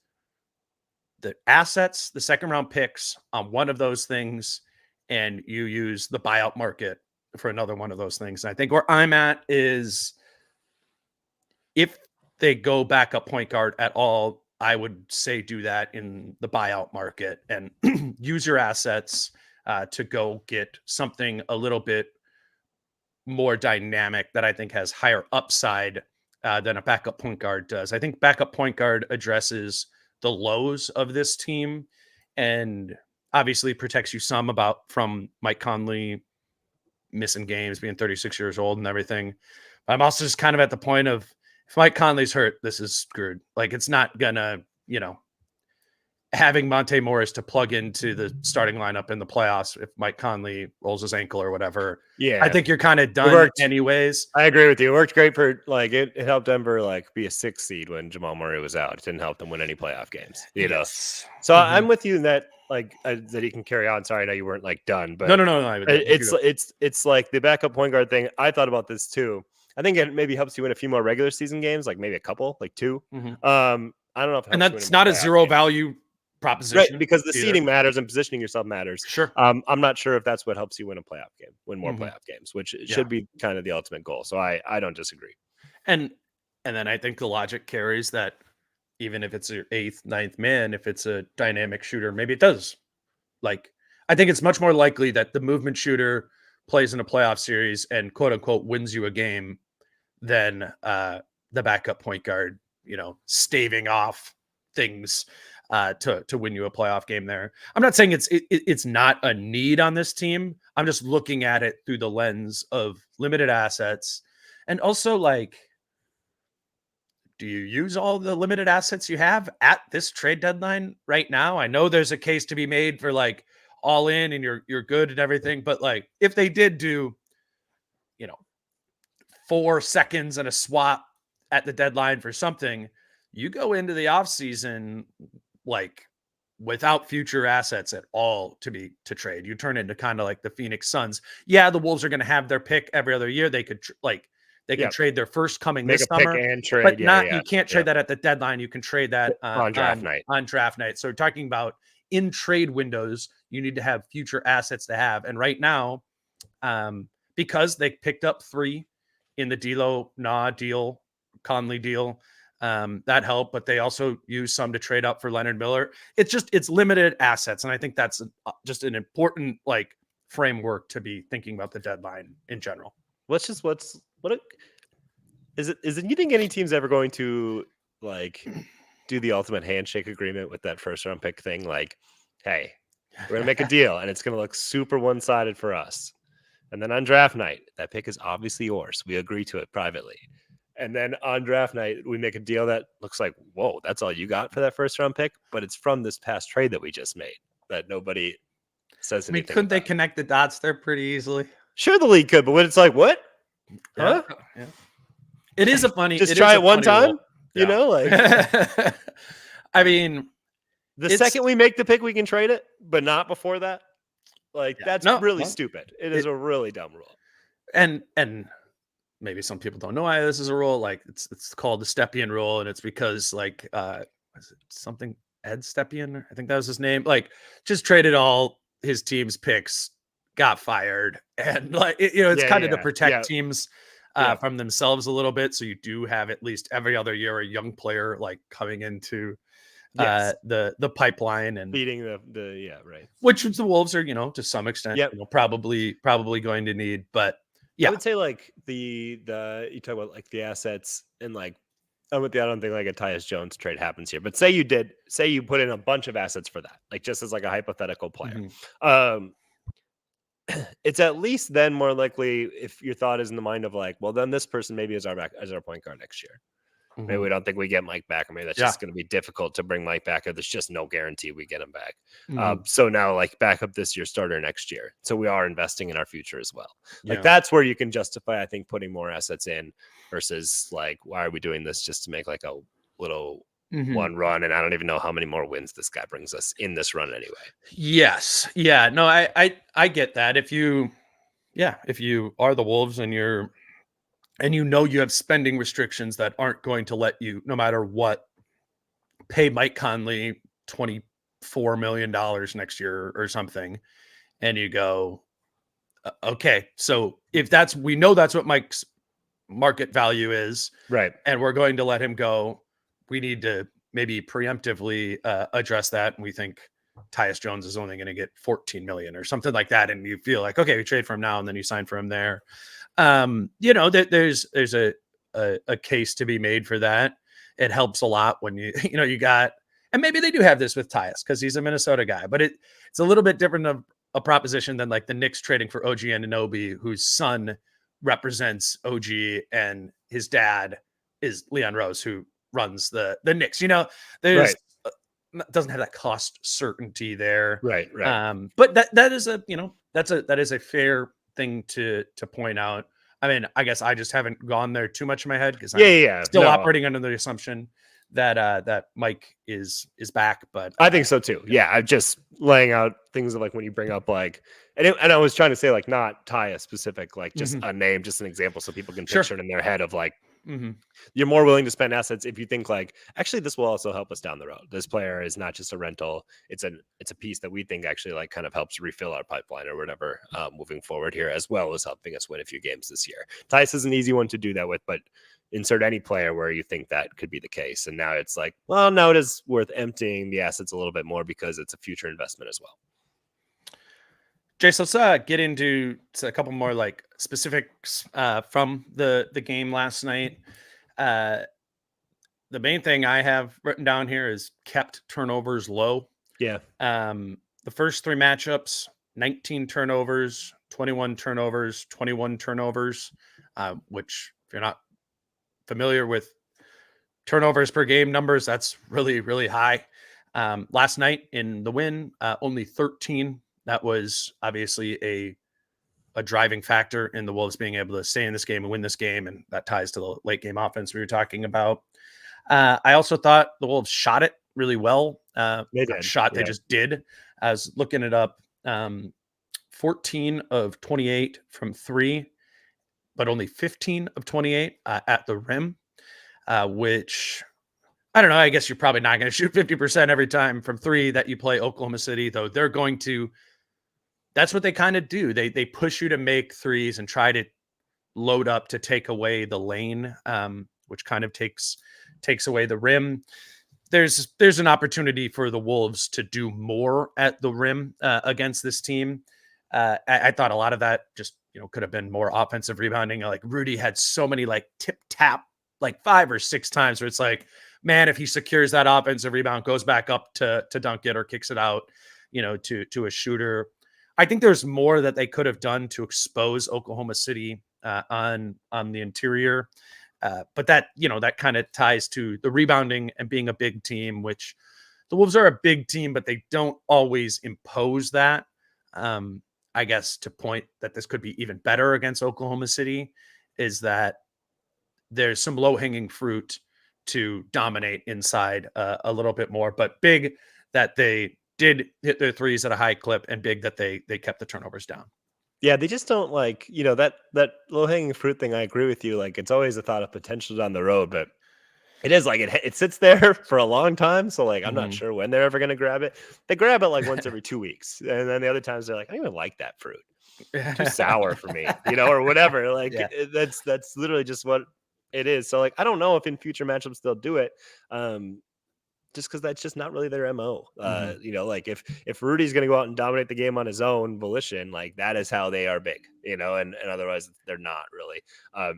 Speaker 1: the assets, the second round picks on one of those things, and you use the buyout market for another one of those things. And I think where I'm at is, if they go backup point guard at all, I would say do that in the buyout market and use your assets to go get something a little bit more dynamic that I think has higher upside than a backup point guard does. I think backup point guard addresses the lows of this team and obviously protects you some from Mike Conley missing games, being 36 years old and everything. But I'm also just kind of at the point of, if Mike Conley's hurt, this is screwed. Like, it's not gonna, having Monte Morris to plug into the starting lineup in the playoffs if Mike Conley rolls his ankle or whatever.
Speaker 2: Yeah,
Speaker 1: I think you're kind of done anyways.
Speaker 2: I agree with you. It worked great for like it helped Denver like be a 6th seed when Jamal Murray was out. It didn't help them win any playoff games. You know. So I'm with you in that like that he can carry on. Sorry, I know you weren't like done, but
Speaker 1: no.
Speaker 2: It's like the backup point guard thing. I thought about this too. I think it maybe helps you win a few more regular season games, like maybe a couple, like 2. I don't know if it
Speaker 1: and that's not a zero value proposition,
Speaker 2: right? Because the seeding matters and positioning yourself matters.
Speaker 1: Sure.
Speaker 2: I'm not sure if that's what helps you win a playoff game, win more playoff games, which should be kind of the ultimate goal. So I don't disagree.
Speaker 1: And then I think the logic carries that even if it's your 8th, 9th man, if it's a dynamic shooter, maybe it does. Like, I think it's much more likely that the movement shooter plays in a playoff series and quote unquote wins you a game than the backup point guard, staving off things to win you a playoff game there. I'm not saying it's not a need on this team. I'm just looking at it through the lens of limited assets. And also, like, do you use all the limited assets you have at this trade deadline right now? I know there's a case to be made for like all in and you're good and everything, but like if they did do, 4 seconds and a swap at the deadline for something, you go into the offseason like without future assets at all to trade. You turn into kind of like the Phoenix Suns. Yeah, the Wolves are going to have their pick every other year. They could can trade their first coming this summer,
Speaker 2: and trade,
Speaker 1: but you can't trade that at the deadline. You can trade that
Speaker 2: on draft night.
Speaker 1: On draft night. So we're talking about in trade windows, you need to have future assets to have. And right now, because they picked up 3 in the D'Lo deal, Conley deal, that helped, but they also used some to trade up for Leonard Miller. It's limited assets, and I think that's just an important like framework to be thinking about the deadline in general.
Speaker 2: Is it? You think any team's ever going to like do the ultimate handshake agreement with that first round pick thing? Like, hey, we're gonna make a deal, and it's gonna look super one sided for us. And then on draft night, that pick is obviously yours. We agree to it privately. And then on draft night, we make a deal that looks like, whoa, that's all you got for that first round pick. But it's from this past trade that we just made that nobody says anything.
Speaker 1: Couldn't they connect the dots there pretty easily?
Speaker 2: Sure, the league could, but when it's like, what?
Speaker 1: Huh? Yeah. It is a funny.
Speaker 2: Just try it one time, like.
Speaker 1: I mean,
Speaker 2: the second we make the pick, we can trade it, but not before that. Like that's really stupid. It is a really dumb rule.
Speaker 1: And maybe some people don't know why this is a rule. Like it's called the Stepien rule, and it's because like was it something Ed Stepien? I think that was his name. Like just traded all his team's picks, got fired, and like it's kind of to protect teams from themselves a little bit. So you do have at least every other year a young player like coming into the pipeline and
Speaker 2: beating the right,
Speaker 1: which the Wolves are to some extent probably going to need. But I
Speaker 2: would say like the you talk about like the assets and like I'm with you. I don't think like a Tyus Jones trade happens here, but say you put in a bunch of assets for that, like just as like a hypothetical player. It's at least then more likely if your thought is in the mind of like, well, then this person maybe is our point guard next year. Maybe we don't think we get Mike back, or maybe that's just going to be difficult to bring Mike back, or there's just no guarantee we get him back. So now, like, back up this year, starter next year. So we are investing in our future as well. Like, that's where you can justify, I think, putting more assets in versus, like, why are we doing this just to make, like, a little one run? And I don't even know how many more wins this guy brings us in this run anyway.
Speaker 1: Yes. Yeah. No, I get that. If you are the Wolves and you have spending restrictions that aren't going to let you, no matter what, pay Mike Conley $24 million next year or something. And you go, okay, so if we know that's what Mike's market value is,
Speaker 2: right?
Speaker 1: And we're going to let him go, we need to maybe preemptively address that. And we think Tyus Jones is only going to get 14 million or something like that. And you feel like, okay, we trade for him now and then you sign for him there. There's a case to be made for that. It helps a lot when you got, and maybe they do have this with Tyus because he's a Minnesota guy, but it's a little bit different of a proposition than like the Knicks trading for OG Anunoby, whose son represents OG and his dad is Leon Rose, who runs the Knicks. There's doesn't have that cost certainty there.
Speaker 2: Right.
Speaker 1: But that is a, that is a fair thing to point out. I mean, I guess I just haven't gone there too much in my head because I'm
Speaker 2: Yeah.
Speaker 1: still
Speaker 2: No,
Speaker 1: operating under the assumption that that Mike is back. But
Speaker 2: I think so too. Yeah, I'm just laying out things of like when you bring up like, and I was trying to say like not tie a specific like just a name, just an example, so people can picture it in their head of like you're more willing to spend assets if you think like actually this will also help us down the road. This player is not just a rental; it's a piece that we think actually like kind of helps refill our pipeline or whatever moving forward here, as well as helping us win a few games this year. Tice is an easy one to do that with, but insert any player where you think that could be the case. And now it's like, well, now it is worth emptying the assets a little bit more because it's a future investment as well.
Speaker 1: Jace, let's get into a couple more like specifics from the game last night. The main thing I have written down here is kept turnovers low.
Speaker 2: Yeah.
Speaker 1: The first 3 matchups, 19 turnovers, 21 turnovers, 21 turnovers, which if you're not familiar with turnovers per game numbers, that's really, really high. Last night in the win, only 13. That was obviously a driving factor in the Wolves being able to stay in this game and win this game, and that ties to the late game offense we were talking about. I also thought the Wolves shot it really well. They just did. I was looking it up. 14 of 28 from 3, but only 15 of 28 at the rim, which I don't know. I guess you're probably not going to shoot 50% every time from 3 that you play Oklahoma City, though they're going to. That's what they kind of do. They push you to make threes and try to load up to take away the lane, which kind of takes away the rim. There's an opportunity for the Wolves to do more at the rim against this team. I thought a lot of that just could have been more offensive rebounding. Like Rudy had so many like tip tap like 5 or 6 times where it's like, man, if he secures that offensive rebound, goes back up to dunk it or kicks it out, to a shooter. I think there's more that they could have done to expose Oklahoma City on the interior. But that kind of ties to the rebounding and being a big team, which the Wolves are a big team, but they don't always impose that. I guess to point that this could be even better against Oklahoma City is that there's some low-hanging fruit to dominate inside a little bit more, but big that they did hit their threes at a high clip, and big that they kept the turnovers down.
Speaker 2: Yeah, they just don't like, that low-hanging fruit thing. I agree with you. Like, it's always a thought of potential down the road, but it is like it sits there for a long time. So like, I'm not sure when they're ever going to grab it. They grab it like once every 2 weeks. And then the other times they're like, I don't even like that fruit. Too sour for me, or whatever. Like that's literally just what it is. So like, I don't know if in future matchups they'll do it. Just because that's just not really their MO. Like if Rudy's going to go out and dominate the game on his own volition, like that is how they are big, and otherwise they're not really.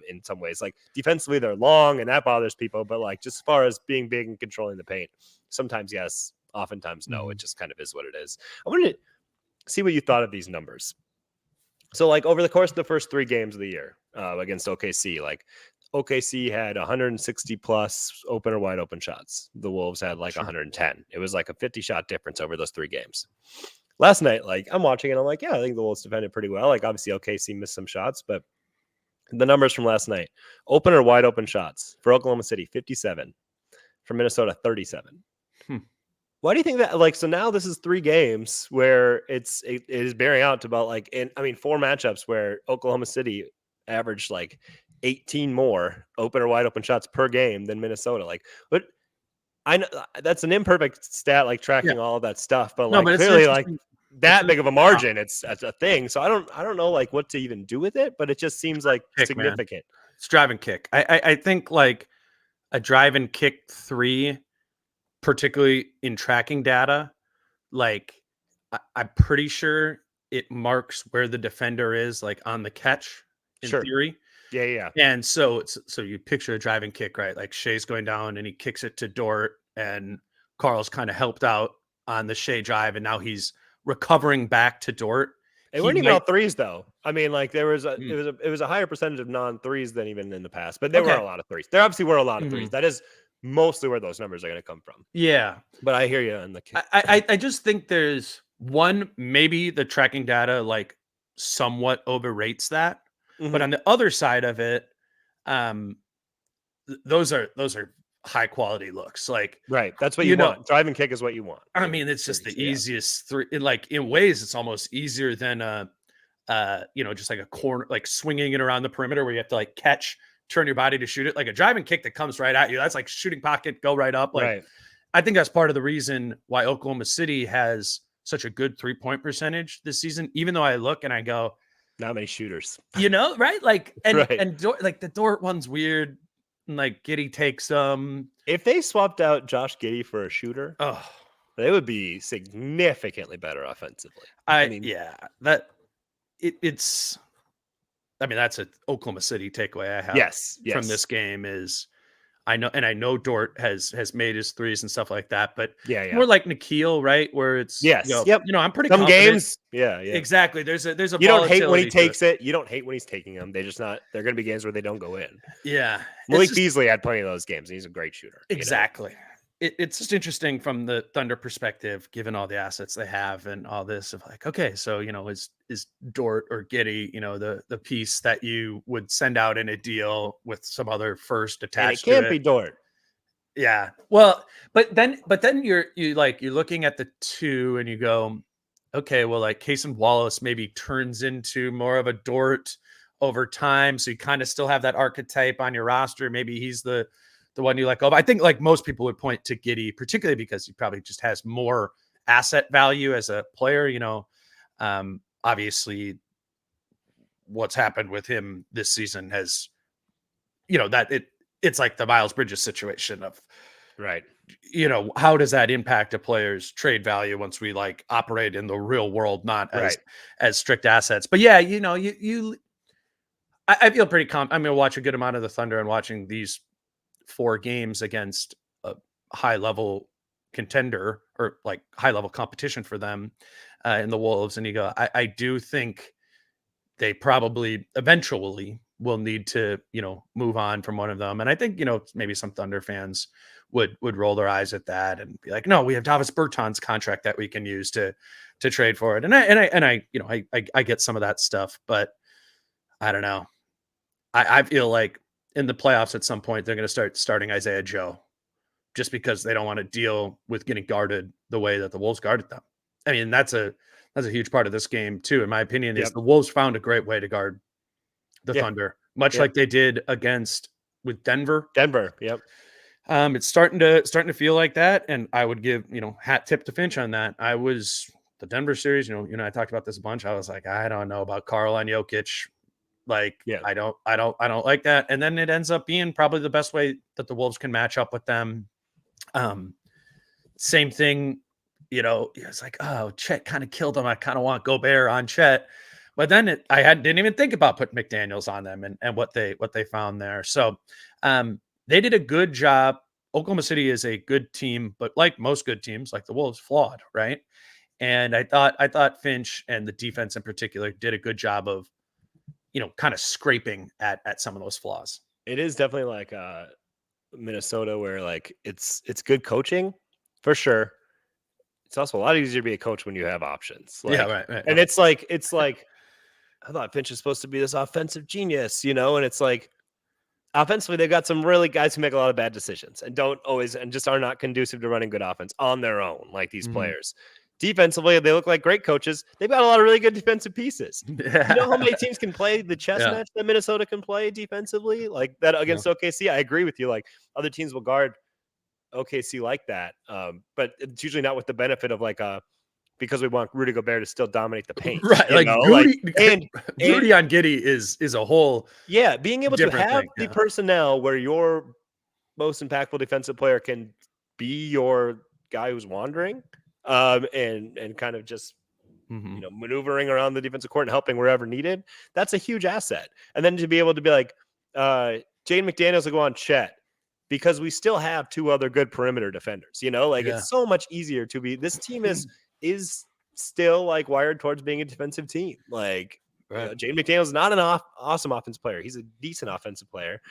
Speaker 2: In some ways, like defensively they're long and that bothers people, but like just as far as being big and controlling the paint, sometimes yes, oftentimes no. It just kind of is what it is. I wanted to see what you thought of these numbers. So like over the course of the first 3 games of the year against OKC, like OKC had 160 plus open or wide open shots. The Wolves had like 110. It was like a 50 shot difference over those 3 games. Last night, like I'm watching it, I'm like, yeah, I think the Wolves defended pretty well. Like obviously OKC missed some shots, but the numbers from last night, open or wide open shots for Oklahoma City, 57. For Minnesota, 37. Why do you think that? Like, so now this is 3 games where it is bearing out to about like, 4 matchups where Oklahoma City averaged like 18 more open or wide open shots per game than Minnesota. Like, but I know that's an imperfect stat, like tracking all of that stuff, but like clearly like that big of a margin, it's a thing. So I don't know like what to even do with it, but it just seems like significant.
Speaker 1: Man. It's drive and kick. I think like a drive and kick 3, particularly in tracking data, like I'm pretty sure it marks where the defender is like on the catch in theory.
Speaker 2: Yeah.
Speaker 1: And so you picture a driving kick, right? Like Shea's going down and he kicks it to Dort, and Carl's kind of helped out on the Shea drive, and now he's recovering back to Dort.
Speaker 2: They weren't even all threes though. I mean, like there was it was a higher percentage of non-threes than even in the past, but there were a lot of threes. There obviously were a lot of threes. That is mostly where those numbers are going to come from.
Speaker 1: Yeah.
Speaker 2: But I hear you on the kick.
Speaker 1: I just think there's one, maybe the tracking data like somewhat overrates that. But on the other side of it, um, those are high quality looks. Like,
Speaker 2: Right. That's what
Speaker 1: you
Speaker 2: you
Speaker 1: know,
Speaker 2: want. Drive and kick is what you want.
Speaker 1: I mean, it's just the easiest three. Like in ways, it's almost easier than just like a corner, like swinging it around the perimeter where you have to like catch, turn your body to shoot it. Like a driving kick that comes right at you. That's like shooting pocket, go right up. Like,
Speaker 2: Right.
Speaker 1: I think that's part of the reason why Oklahoma City has such a good 3-point percentage this season. Even though I look and I go,
Speaker 2: not many shooters,
Speaker 1: right? Like, and
Speaker 2: right.
Speaker 1: like the Dort one's weird. And like Giddey takes
Speaker 2: if they swapped out Josh Giddey for a shooter,
Speaker 1: oh,
Speaker 2: they would be significantly better offensively.
Speaker 1: It's I mean, that's an Oklahoma City takeaway I have
Speaker 2: yes.
Speaker 1: from this game is I know Dort has made his threes and stuff like that, but
Speaker 2: yeah.
Speaker 1: more like Nikhil, right? Where it's I'm pretty
Speaker 2: some
Speaker 1: confident.
Speaker 2: games. Yeah.
Speaker 1: Exactly. There's a
Speaker 2: you don't hate when he takes it. You don't hate when he's taking them. They're going to be games where they don't go in.
Speaker 1: Yeah.
Speaker 2: Malik Beasley had plenty of those games, and he's a great shooter.
Speaker 1: Exactly. It's just interesting from the Thunder perspective, given all the assets they have and all this of like, okay, so, is Dort or Giddey, the piece that you would send out in a deal with some other first attached
Speaker 2: to it. It can't be Dort.
Speaker 1: Yeah. Well, but then you're looking at the two and you go, okay, well, like Cason Wallace maybe turns into more of a Dort over time. So you kind of still have that archetype on your roster. Maybe he's the one you let go of. I think like most people would point to Giddey, particularly because he probably just has more asset value as a player. Obviously what's happened with him this season has, it's like the Miles Bridges situation of,
Speaker 2: right.
Speaker 1: How does that impact a player's trade value once we like operate in the real world, not as strict assets? But yeah, I feel pretty I'm going to watch a good amount of the Thunder and watching these 4 games against a high level contender or like high level competition for them in the Wolves. And you go, I do think they probably eventually will need to, move on from one of them. And I think, maybe some Thunder fans would roll their eyes at that and be like, no, we have Davis Bertans contract that we can use to trade for it. And I get some of that stuff, but I don't know. I feel like in the playoffs at some point, they're going to start starting Isaiah Joe just because they don't want to deal with getting guarded the way that the Wolves guarded them. I mean, that's a huge part of this game too, in my opinion, is the Wolves found a great way to guard the Thunder, much like they did with Denver.
Speaker 2: Yep.
Speaker 1: It's starting to feel like that. And I would give, hat tip to Finch on that. The Denver series, I talked about this a bunch. I was like, I don't know about Karl and Jokic. Like, I don't like that. And then it ends up being probably the best way that the Wolves can match up with them. Same thing, it's like, oh, Chet kind of killed him. I kind of want Gobert on Chet. But then didn't even think about putting McDaniels on them and what they found there. So they did a good job. Oklahoma City is a good team, but like most good teams, like the Wolves, flawed, right? And I thought Finch and the defense in particular did a good job of, kind of scraping at some of those flaws.
Speaker 2: It is definitely like Minnesota where like it's good coaching for sure. It's also a lot easier to be a coach when you have options. Like,
Speaker 1: yeah, right.
Speaker 2: And it's like I thought Finch is supposed to be this offensive genius, and it's like offensively they've got some really guys who make a lot of bad decisions and just are not conducive to running good offense on their own, like these players. Defensively, they look like great coaches. They've got a lot of really good defensive pieces. Yeah. You know how many teams can play the chess match that Minnesota can play defensively? Like that against OKC? I agree with you. Like other teams will guard OKC like that. But it's usually not with the benefit of like because we want Rudy Gobert to still dominate the paint.
Speaker 1: Right. Like Rudy on Giddey is a whole
Speaker 2: being able to have the personnel where your most impactful defensive player can be your guy who's wandering. And kind of just maneuvering around the defensive court and helping wherever needed. That's a huge asset. And then to be able to be like Jaden McDaniels will go on Chet because we still have 2 other good perimeter defenders. It's so much easier to be. This team is still like wired towards being a defensive team. Like Jaden McDaniels is not an awesome offensive player. He's a decent offensive player.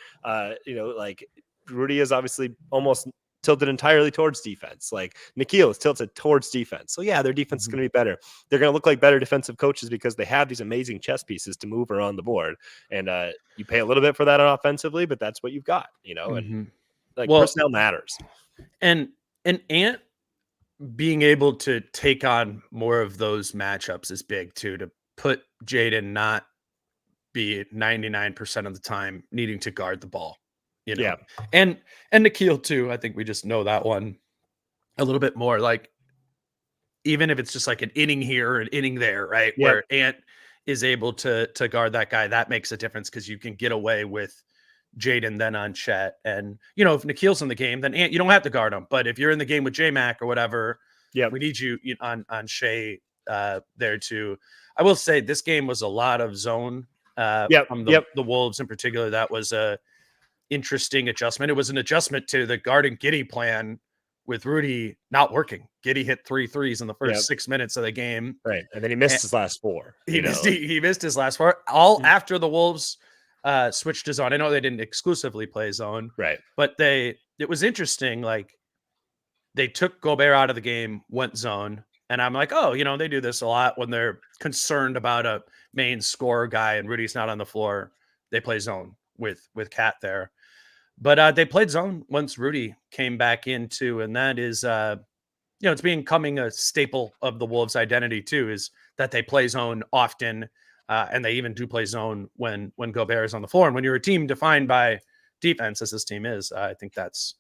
Speaker 2: Rudy is obviously almost tilted entirely towards defense. Like Nikhil is tilted towards defense. So yeah, their defense is going to be better. They're going to look like better defensive coaches because they have these amazing chess pieces to move around the board. And you pay a little bit for that offensively, but that's what you've got, and like personnel matters.
Speaker 1: And Ant being able to take on more of those matchups is big too, to put Jaden not be 99% of the time needing to guard the ball,
Speaker 2: Yeah.
Speaker 1: and Nikhil too. I think we just know that one a little bit more. Like, even if it's just like an inning here, an inning there, right?
Speaker 2: Yep.
Speaker 1: Where Ant is able to guard that guy, that makes a difference because you can get away with Jaden then on Chet. And, if Nikhil's in the game, then Ant, you don't have to guard him. But if you're in the game with J-Mac or whatever, we need you on Shea there too. I will say this game was a lot of zone from the Wolves in particular. That was a interesting adjustment. It was an adjustment to the Dort and Giddey plan with Rudy not working. Giddey hit 3 threes in the first 6 minutes of the game.
Speaker 2: Right. And then he missed his last 4.
Speaker 1: He missed his last 4. All after the Wolves switched to zone. I know they didn't exclusively play zone.
Speaker 2: Right.
Speaker 1: But it was interesting. Like, they took Gobert out of the game, went zone. And I'm like, oh, they do this a lot when they're concerned about a main scorer guy and Rudy's not on the floor. They play zone with Cat there. But they played zone once Rudy came back into, and that is, it's becoming a staple of the Wolves' identity too, is that they play zone often, and they even do play zone when Gobert is on the floor. And when you're a team defined by defense, as this team is, I think that's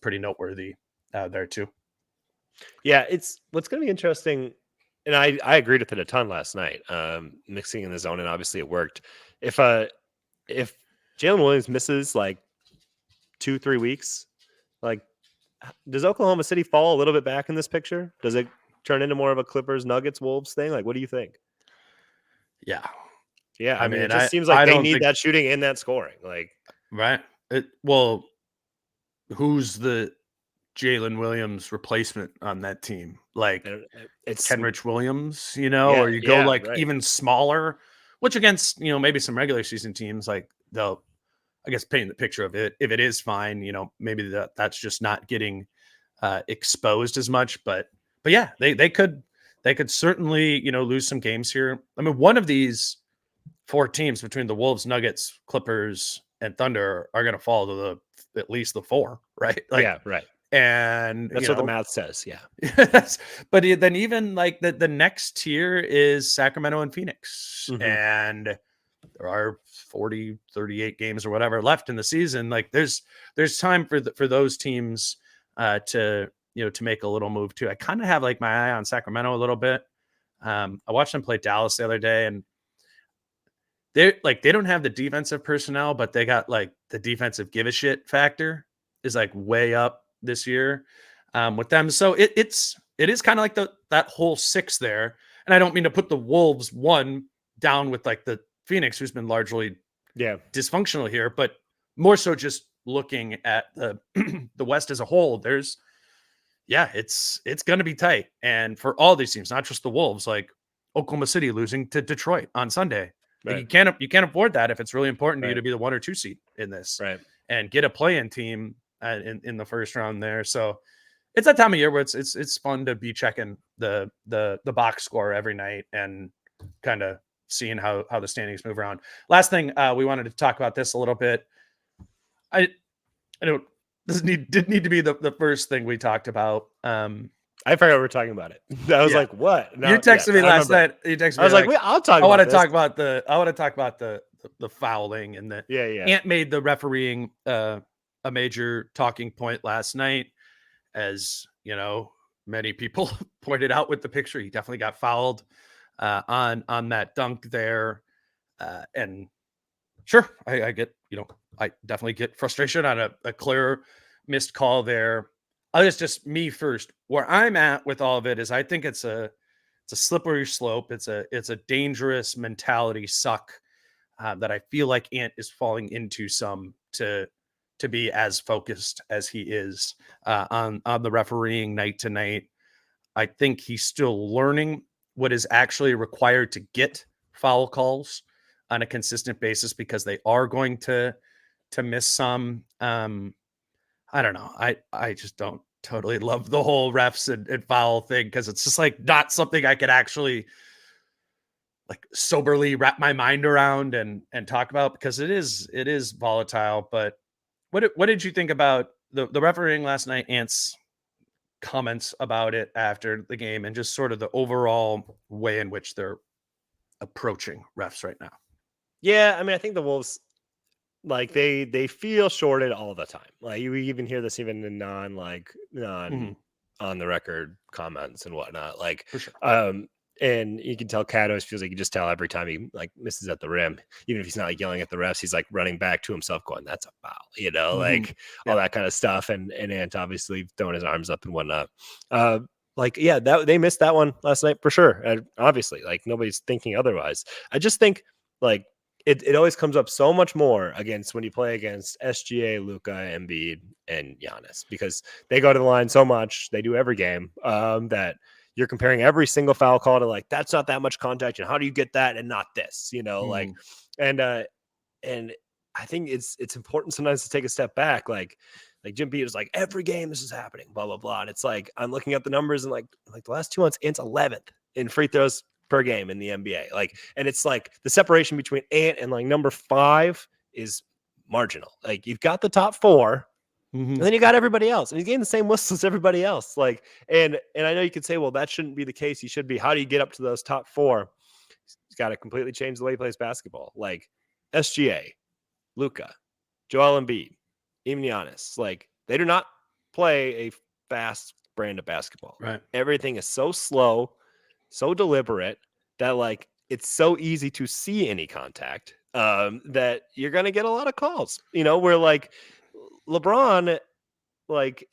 Speaker 1: pretty noteworthy there too.
Speaker 2: Yeah, it's what's going to be interesting, and I agreed with it a ton last night. Mixing in the zone, and obviously it worked. If Jalen Williams misses like 2-3 weeks, like, does Oklahoma City fall a little bit back in this picture? Does it turn into more of a Clippers Nuggets Wolves thing? Like, what do you think?
Speaker 1: Yeah.
Speaker 2: I mean, it just seems like they need that shooting and that scoring. Like,
Speaker 1: right. Who's the Jalen Williams replacement on that team? Like, it's Kenrich Williams, or you go even smaller, which against, maybe some regular season teams, like, they'll, I guess, paint the picture of it. If it is fine, maybe that's just not getting exposed as much. But yeah, they could certainly, lose some games here. I mean, one of these 4 teams between the Wolves, Nuggets, Clippers, and Thunder are going to fall to at least the 4, right? Like,
Speaker 2: yeah, right.
Speaker 1: And
Speaker 2: that's what the math says. Yeah.
Speaker 1: But then even like the next tier is Sacramento and Phoenix. And there are 38 games or whatever left in the season. Like, there's time for those teams to make a little move too. I kind of have like my eye on Sacramento a little bit. I watched them play Dallas the other day, and they don't have the defensive personnel, but they got like the defensive give a shit factor is like way up this year with them. So it is kind of like that whole 6 there. And I don't mean to put the Wolves 1 down with like the Phoenix, who's been largely dysfunctional here, but more so just looking at the the West as a whole. It's going to be tight. And for all these teams, not just the Wolves, like Oklahoma City losing to Detroit on Sunday. Right. Like, you can't afford that if it's really important to you to be the 1 or 2 seed in this, and get a play-in team in the first round there. So it's that time of year where it's fun to be checking the box score every night and kind of seeing how the standings move around. Last thing, we wanted to talk about this a little bit. I know this did need to be the first thing we talked about.
Speaker 2: I forgot we were talking about it. I was like, "What?"
Speaker 1: No, you texted me last night. You texted me.
Speaker 2: I was like, "I'll talk." I want to talk
Speaker 1: about the fouling, and the Ant made the refereeing a major talking point last night. As many people pointed out with the picture, he definitely got fouled on that dunk there. And sure, I get, I definitely get frustration on a clear missed call there. It's just me first. Where I'm at with all of it is I think it's a slippery slope. It's a dangerous mentality suck that I feel like Ant is falling into some to be as focused as he is on the refereeing night to night. I think he's still learning what is actually required to get foul calls on a consistent basis, because they are going to miss some. I don't know. I just don't totally love the whole refs and foul thing, because it's just like not something I could actually like soberly wrap my mind around and talk about, because it is volatile. But what did you think about the refereeing last night, Ant's comments about it after the game, and just sort of the overall way in which they're approaching refs right now?
Speaker 2: Yeah, I mean, I think the Wolves, like they feel shorted all the time. Like you even hear this even in non on the record comments and whatnot. Like,
Speaker 1: For sure.
Speaker 2: and you can tell Cat always feels like you just tell every time he like misses at the rim, even if he's not like yelling at the refs, he's like running back to himself, going, "That's a foul," like all that kind of stuff. And Ant obviously throwing his arms up and whatnot. Like, yeah, that they missed that one last night for sure. And obviously, like nobody's thinking otherwise. I just think like it always comes up so much more against when you play against SGA, Luka, Embiid, and Giannis, because they go to the line so much. They do every game that you're comparing every single foul call to like, that's not that much contact. And how do you get that and not this, like, and I think it's important sometimes to take a step back. Like Jim Beat was like, every game this is happening, blah, blah, blah. And it's like, I'm looking at the numbers and like the last 2 months, Ant's 11th in free throws per game in the NBA. Like, and it's like the separation between Ant and like number 5 is marginal. Like you've got the top 4 and then you got everybody else, and he's getting the same whistles as everybody else. Like, and I know you could say, well, that shouldn't be the case. He should be. How do you get up to those top 4? He's got to completely change the way he plays basketball. Like SGA, Luka, Joel Embiid, even Giannis, like they do not play a fast brand of basketball.
Speaker 1: Right.
Speaker 2: Everything is so slow, so deliberate that like it's so easy to see any contact that you're going to get a lot of calls, where like LeBron like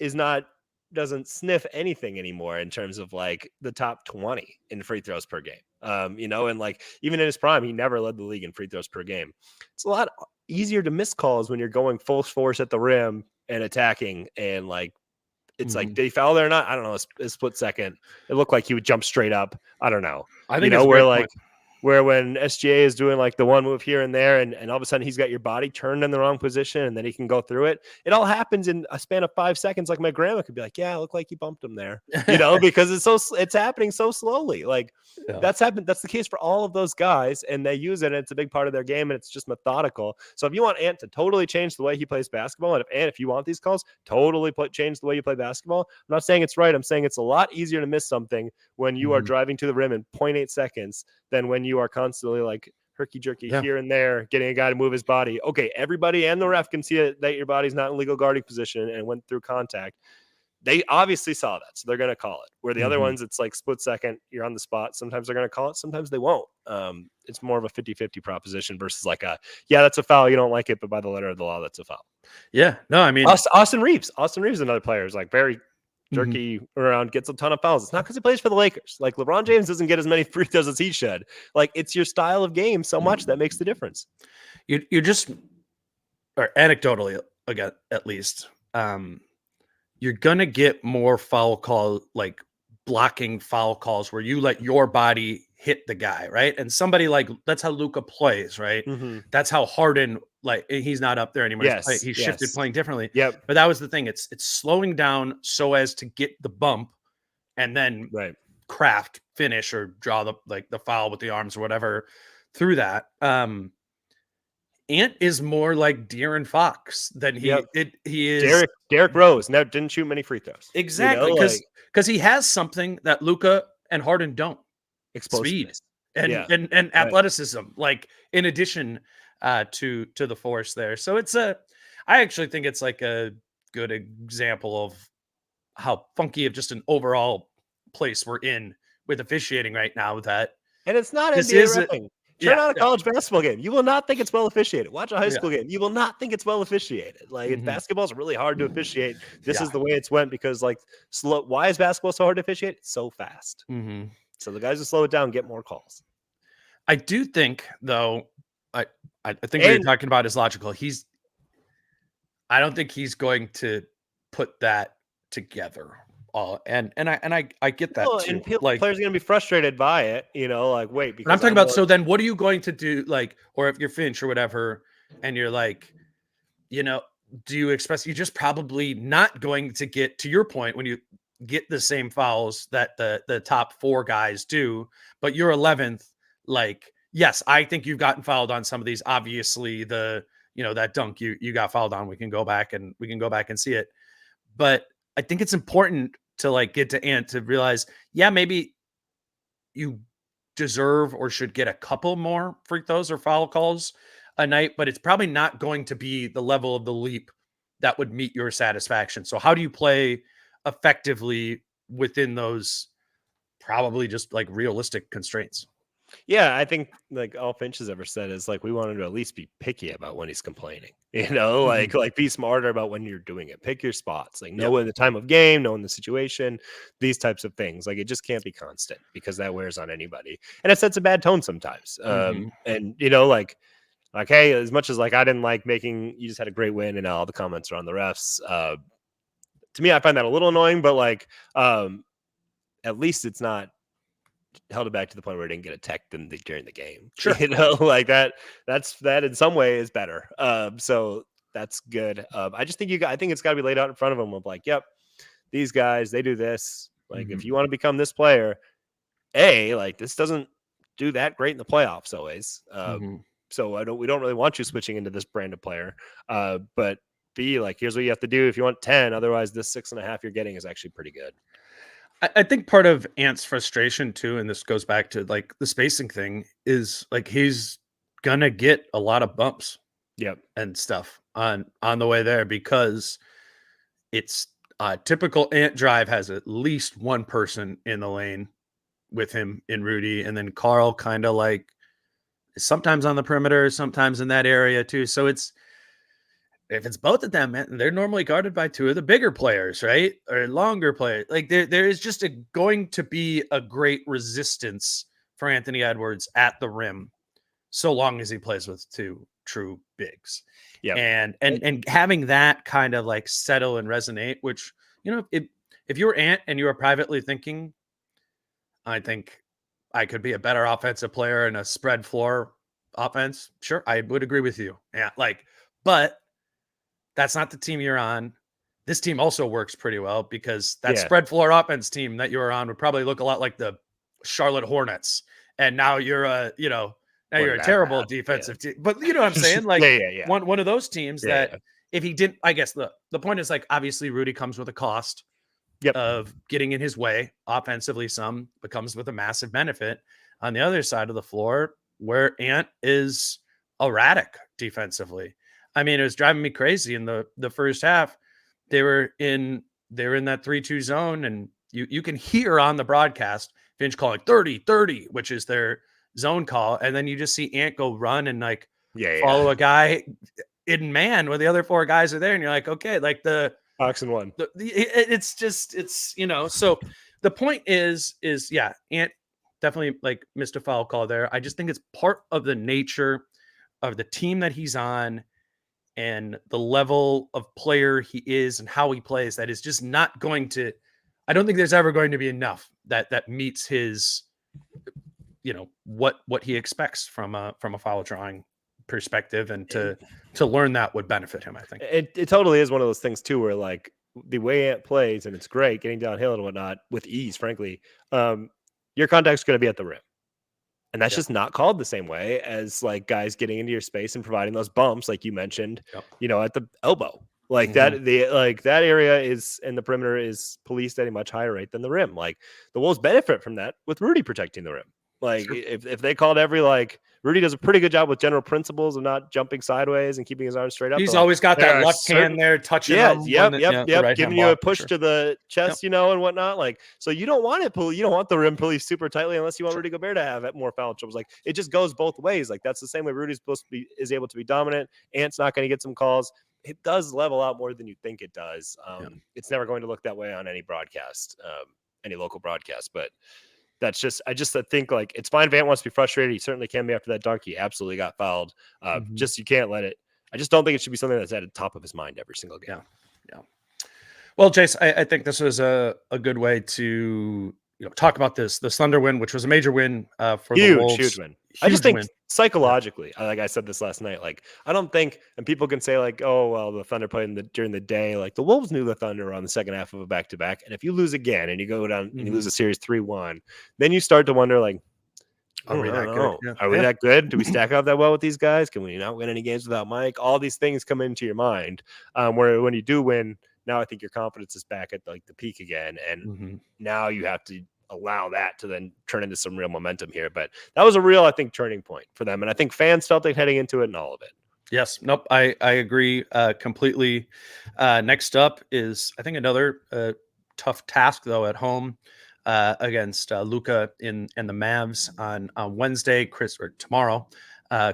Speaker 2: doesn't sniff anything anymore in terms of like the top 20 in free throws per game. And like even in his prime, he never led the league in free throws per game. It's a lot easier to miss calls when you're going full force at the rim and attacking, and like it's like, did he foul there or not? I don't know. A split second, it looked like he would jump straight up. I don't know.
Speaker 1: I think
Speaker 2: where when SGA is doing like the one move here and there, and all of a sudden he's got your body turned in the wrong position, and then he can go through it. It all happens in a span of 5 seconds. Like my grandma could be like, "Yeah, it looked like you bumped him there," because it's happening so slowly. Like that's happened. That's the case for all of those guys, and they use it. And it's a big part of their game, and it's just methodical. So if you want Ant to totally change the way he plays basketball, and if you want these calls, totally change the way you play basketball. I'm not saying it's right. I'm saying it's a lot easier to miss something when you are driving to the rim in 0.8 seconds than when you are constantly like herky-jerky here and there, getting a guy to move his body. Okay, everybody and the ref can see that your body's not in legal guarding position and went through contact. They obviously saw that, so they're going to call it. Where the other ones, it's like split second, you're on the spot. Sometimes they're going to call it, sometimes they won't. It's more of a 50-50 proposition versus like that's a foul, you don't like it, but by the letter of the law, that's a foul.
Speaker 1: Yeah, no, I mean
Speaker 2: Austin Reeves is another player who's like very jerky around, gets a ton of fouls. It's not because he plays for the Lakers. Like LeBron James doesn't get as many free throws as he should. Like it's your style of game so much that makes the difference.
Speaker 1: You're just, or anecdotally again, at least, you're gonna get more foul call, like blocking foul calls where you let your body hit the guy, right? And somebody like, that's how Luka plays, right? That's how Harden, like he's not up there anymore. He's shifted playing differently.
Speaker 2: Yep.
Speaker 1: But that was the thing. It's slowing down so as to get the bump and then craft, finish, or draw the foul with the arms or whatever through that. Ant is more like De'Aaron Fox than he is.
Speaker 2: Derrick Rose didn't shoot many free throws.
Speaker 1: Exactly, because he has something that Luka and Harden don't. Speed and athleticism, like in addition to the force there. So I actually think it's like a good example of how funky of just an overall place we're in with officiating right now.
Speaker 2: And it's not NBA repping. Turn on a college basketball game. You will not think it's well officiated. Watch a high school game. You will not think it's well officiated. Like basketball is really hard to officiate. This is the way it's went because like slow. Why is basketball so hard to officiate? It's so fast. So the guys who slow it down get more calls.
Speaker 1: I do think, though, I think what you're talking about is logical. I don't think he's going to put that together. And I get that too.
Speaker 2: And players are going to be frustrated by it, like wait. Because
Speaker 1: I'm talking about. So then, what are you going to do? Like, or if you're Finch or whatever, and you're like, do you expect you're just probably not going to get to your point when you get the same fouls that the top 4 guys do, but you're 11th. Like, yes, I think you've gotten fouled on some of these. Obviously, that dunk you got fouled on. We can go back and see it. But I think it's important to like get to Ant to realize, yeah, maybe you deserve or should get a couple more free throws or foul calls a night, but it's probably not going to be the level of the leap that would meet your satisfaction. So how do you play effectively within those probably just like realistic constraints?
Speaker 2: Yeah, I think like all Finch has ever said is like we want him to at least be picky about when he's complaining. Like be smarter about when you're doing it. Pick your spots. Like know when the time of game, knowing the situation, these types of things. Like it just can't be constant because that wears on anybody, and it sets a bad tone sometimes. And like hey, as much as like I didn't like making you just had a great win and all the comments are on the refs. To me, I find that a little annoying, but like at least it's not held it back to the point where it didn't get a tech during the game.
Speaker 1: Sure.
Speaker 2: Like that in some way is better. So that's good. I just think I think it's got to be laid out in front of them of like, yep, these guys, they do this. Like, if you want to become this player, like this doesn't do that great in the playoffs always. So we don't really want you switching into this brand of player. But B, like, here's what you have to do if you want 10. Otherwise, this 6.5 you're getting is actually pretty good.
Speaker 1: I think part of Ant's frustration too, and this goes back to like the spacing thing, is like he's gonna get a lot of bumps, and stuff on the way there because it's typical Ant drive has at least one person in the lane with him in Rudy, and then Carl kind of like sometimes on the perimeter, sometimes in that area too. So if it's both of them, they're normally guarded by 2 of the bigger players, right? Or longer players. Like there is just going to be a great resistance for Anthony Edwards at the rim, so long as he plays with 2 true bigs.
Speaker 2: Yeah.
Speaker 1: And having that kind of like settle and resonate, which, if you were Ant and you were privately thinking, I think I could be a better offensive player in a spread floor offense. Sure. I would agree with you. Yeah. But that's not the team you're on. This team also works pretty well because that spread floor offense team that you're on would probably look a lot like the Charlotte Hornets. And now you're a terrible defensive team. But you know what I'm saying? Like one of those teams that if he didn't, I guess the point is like, obviously Rudy comes with a cost of getting in his way offensively. Some becomes with a massive benefit on the other side of the floor where Ant is erratic defensively. I mean, it was driving me crazy in the first half. They were in that 3-2 zone, and you can hear on the broadcast Finch calling 30, which is their zone call, and then you just see Ant go run and like follow a guy in man where the other 4 guys are there, and you're like, okay, like the
Speaker 2: box and one.
Speaker 1: It's so the point is Ant definitely like missed a foul call there. I just think it's part of the nature of the team that he's on and the level of player he is and how he plays that is just not going to, I don't think there's ever going to be enough that meets his, what he expects from a foul drawing perspective, and to learn that would benefit him. I think
Speaker 2: it totally is one of those things too, where like the way Ant plays, and it's great getting downhill and whatnot with ease, frankly, your contact's going to be at the rim. And that's just not called the same way as like guys getting into your space and providing those bumps, like you mentioned, at the elbow. Like that area is, and the perimeter is policed at a much higher rate than the rim. Like the Wolves benefit from that with Rudy protecting the rim. Like if they called Rudy does a pretty good job with general principles of not jumping sideways and keeping his arms straight up.
Speaker 1: He's always got that left hand there touching him.
Speaker 2: Giving you a push to the chest, and whatnot. Like, so you don't want you don't want the rim policed super tightly unless you want Rudy Gobert to have more foul troubles. Like it just goes both ways. Like that's the same way Rudy's is able to be dominant. Ant's not going to get some calls. It does level out more than you think it does. It's never going to look that way on any broadcast, any local broadcast, but I think like it's fine if Ant wants to be frustrated. He certainly can be after that dunk. He absolutely got fouled. Just you can't let it. I just don't think it should be something that's at the top of his mind every single game.
Speaker 1: Yeah. Well, Chase, I think this was a good way to talk about this Thunder win, which was a major win for the Wolves.
Speaker 2: Huge win. I just think
Speaker 1: win.
Speaker 2: psychologically, like I said this last night, like I don't think, and people can say like, oh well, the Thunder played during the day. Like the Wolves knew the Thunder on the second half of a back-to-back, and if you lose again and you go down and you lose a series 3-1, then you start to wonder like,
Speaker 1: Are we
Speaker 2: I don't
Speaker 1: that good?
Speaker 2: know.
Speaker 1: Yeah.
Speaker 2: Are we that good? Do we stack up that well with these guys? Can we not win any games without Mike? All these things come into your mind. Where when you do win, now I think your confidence is back at like the peak again, and now you have to allow that to then turn into some real momentum here. But that was a real, I think, turning point for them, and I think fans felt it heading into it and all of it.
Speaker 1: Yes. Nope. I agree completely. Next up is, I think, another tough task though at home against Luka and the Mavs on Wednesday, tomorrow.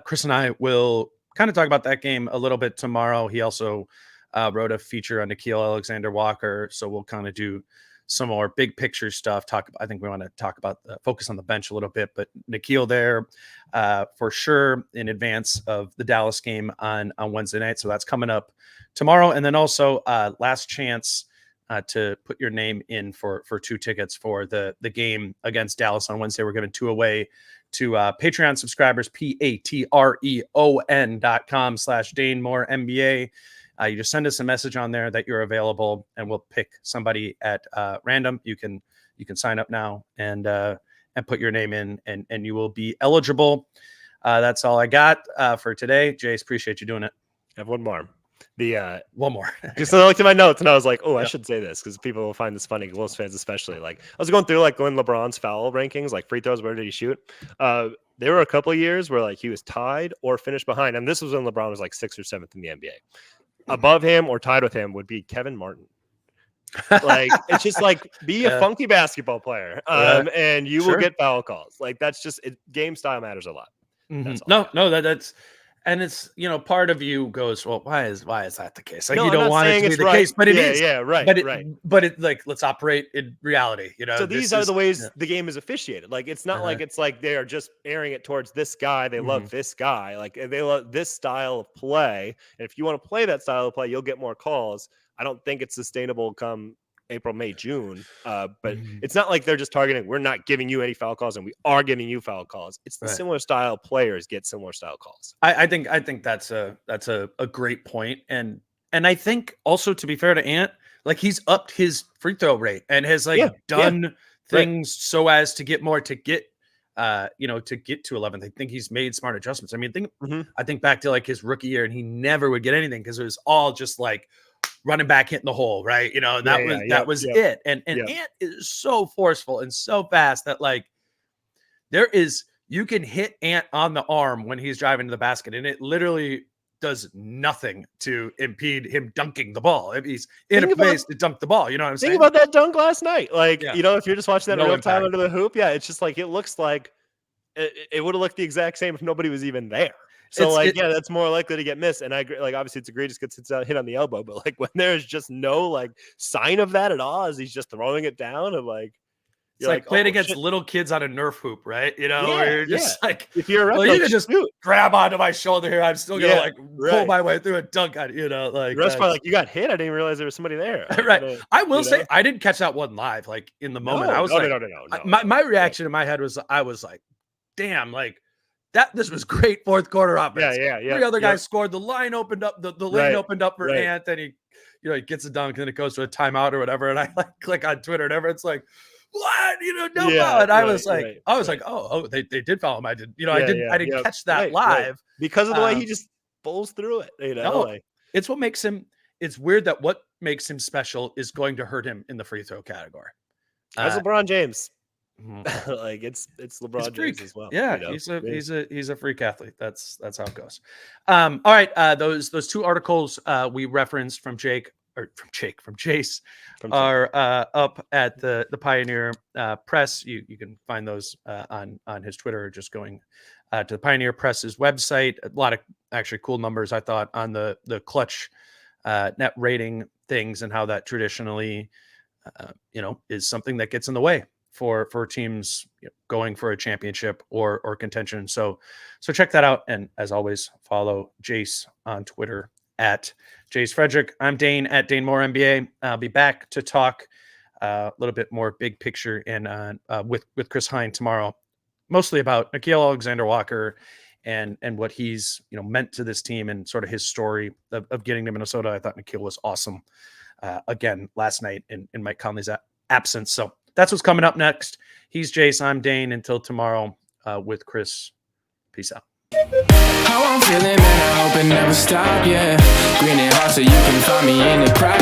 Speaker 1: Chris and I will kind of talk about that game a little bit tomorrow. He also wrote a feature on Nickeil Alexander-Walker, so we'll kind of do some more big picture stuff. I think we want to talk about focus on the bench a little bit, but Nickeil there for sure in advance of the Dallas game on Wednesday night. So that's coming up tomorrow. And then also last chance to put your name in for 2 tickets for the game against Dallas on Wednesday. We're giving 2 away to Patreon subscribers, patreon.com/DaneMooreNBA. You just send us a message on there that you're available, and we'll pick somebody at random. You can sign up now and put your name in, and you will be eligible. That's all I got for today. Jace, appreciate you doing it.
Speaker 2: I have one more.
Speaker 1: One more.
Speaker 2: Just I looked at my notes and I was like, oh, I should say this because people will find this funny. Wolves fans especially. Like I was going through like going LeBron's foul rankings, like free throws, where did he shoot? There were a couple of years where like he was tied or finished behind, and this was when LeBron was like 6th or 7th in the NBA. Above him or tied with him would be Kevin Martin. Like it's just like be a funky basketball player, and you will get foul calls. Like that's just game style matters a lot.
Speaker 1: That's and it's part of you goes, well, why is that the case? Like
Speaker 2: no,
Speaker 1: you don't want it to be the case, but it is.
Speaker 2: Right.
Speaker 1: But it like let's operate in reality.
Speaker 2: So these are the ways the game is officiated. Like it's not like it's like they are just airing it towards this guy. They love this guy. Like they love this style of play. And if you want to play that style of play, you'll get more calls. I don't think it's sustainable come April, May, June. But it's not like they're just targeting. We're not giving you any foul calls, and we are giving you foul calls. It's the similar style players get similar style calls.
Speaker 1: I think that's a great point, and I think also, to be fair to Ant, like he's upped his free throw rate and has done things so as to get more to get to get to 11th. I think he's made smart adjustments. I mean, I think back to like his rookie year, and he never would get anything because it was all just like running back, hitting the hole, right? That was it. And Ant is so forceful and so fast that like you can hit Ant on the arm when he's driving to the basket, and it literally does nothing to impede him dunking the ball. If he's in a place to dunk the ball, you know what I'm saying?
Speaker 2: Think about that dunk last night. Like, if you're just watching that in real time under the hoop, it's just like it looks like it would have looked the exact same if nobody was even there. So that's more likely to get missed. And I agree. Like, obviously, it's egregious because it's hit on the elbow, but like when there's just no like sign of that at all, as he's just throwing it down, and like
Speaker 1: it's like playing against little kids on a Nerf hoop, right? Where you're just like,
Speaker 2: if you're a ref,
Speaker 1: you can just grab onto my shoulder here. I'm still gonna pull my way through a dunk on like.
Speaker 2: The rest probably like you got hit. I didn't realize there was somebody there.
Speaker 1: Right. I will say I didn't catch that one live. Like in the moment, I was my reaction in my head was I was like, damn, like. This was great fourth quarter offense.
Speaker 2: Yeah.
Speaker 1: 3 other guys scored. The line opened up. The lane opened up for Ant, and he gets a dunk, and then it goes to a timeout or whatever. And I like click on Twitter, and everyone's like, "What? No foul." And I was like, "Oh, they did foul him." I did. I didn't catch that live
Speaker 2: because of the way he just bowls through it.
Speaker 1: It's what makes him. It's weird that what makes him special is going to hurt him in the free throw category.
Speaker 2: As LeBron James. Like it's LeBron James as well.
Speaker 1: Yeah, he's a freak athlete. That's how it goes. All right, those 2 articles we referenced from Jace are up at the Pioneer Press. You can find those on his Twitter, or just going to the Pioneer Press's website. A lot of actually cool numbers, I thought, on the clutch net rating things, and how that traditionally is something that gets in the way for teams going for a championship or contention. So check that out. And as always, follow Jace on Twitter at Jace Frederick. I'm Dane at DaneMooreNBA. I'll be back to talk a little bit more big picture and with Chris Hine tomorrow mostly about Nickeil Alexander-Walker and what he's meant to this team and sort of his story of getting to Minnesota. I thought Nickeil was awesome again last night in Mike Conley's absence. So that's what's coming up next. He's Jace. I'm Dane. Until tomorrow with Chris. Peace out.
Speaker 3: How I'm feeling, man, I hope it never stop, yeah. Green and hot so you can find me in the crowd.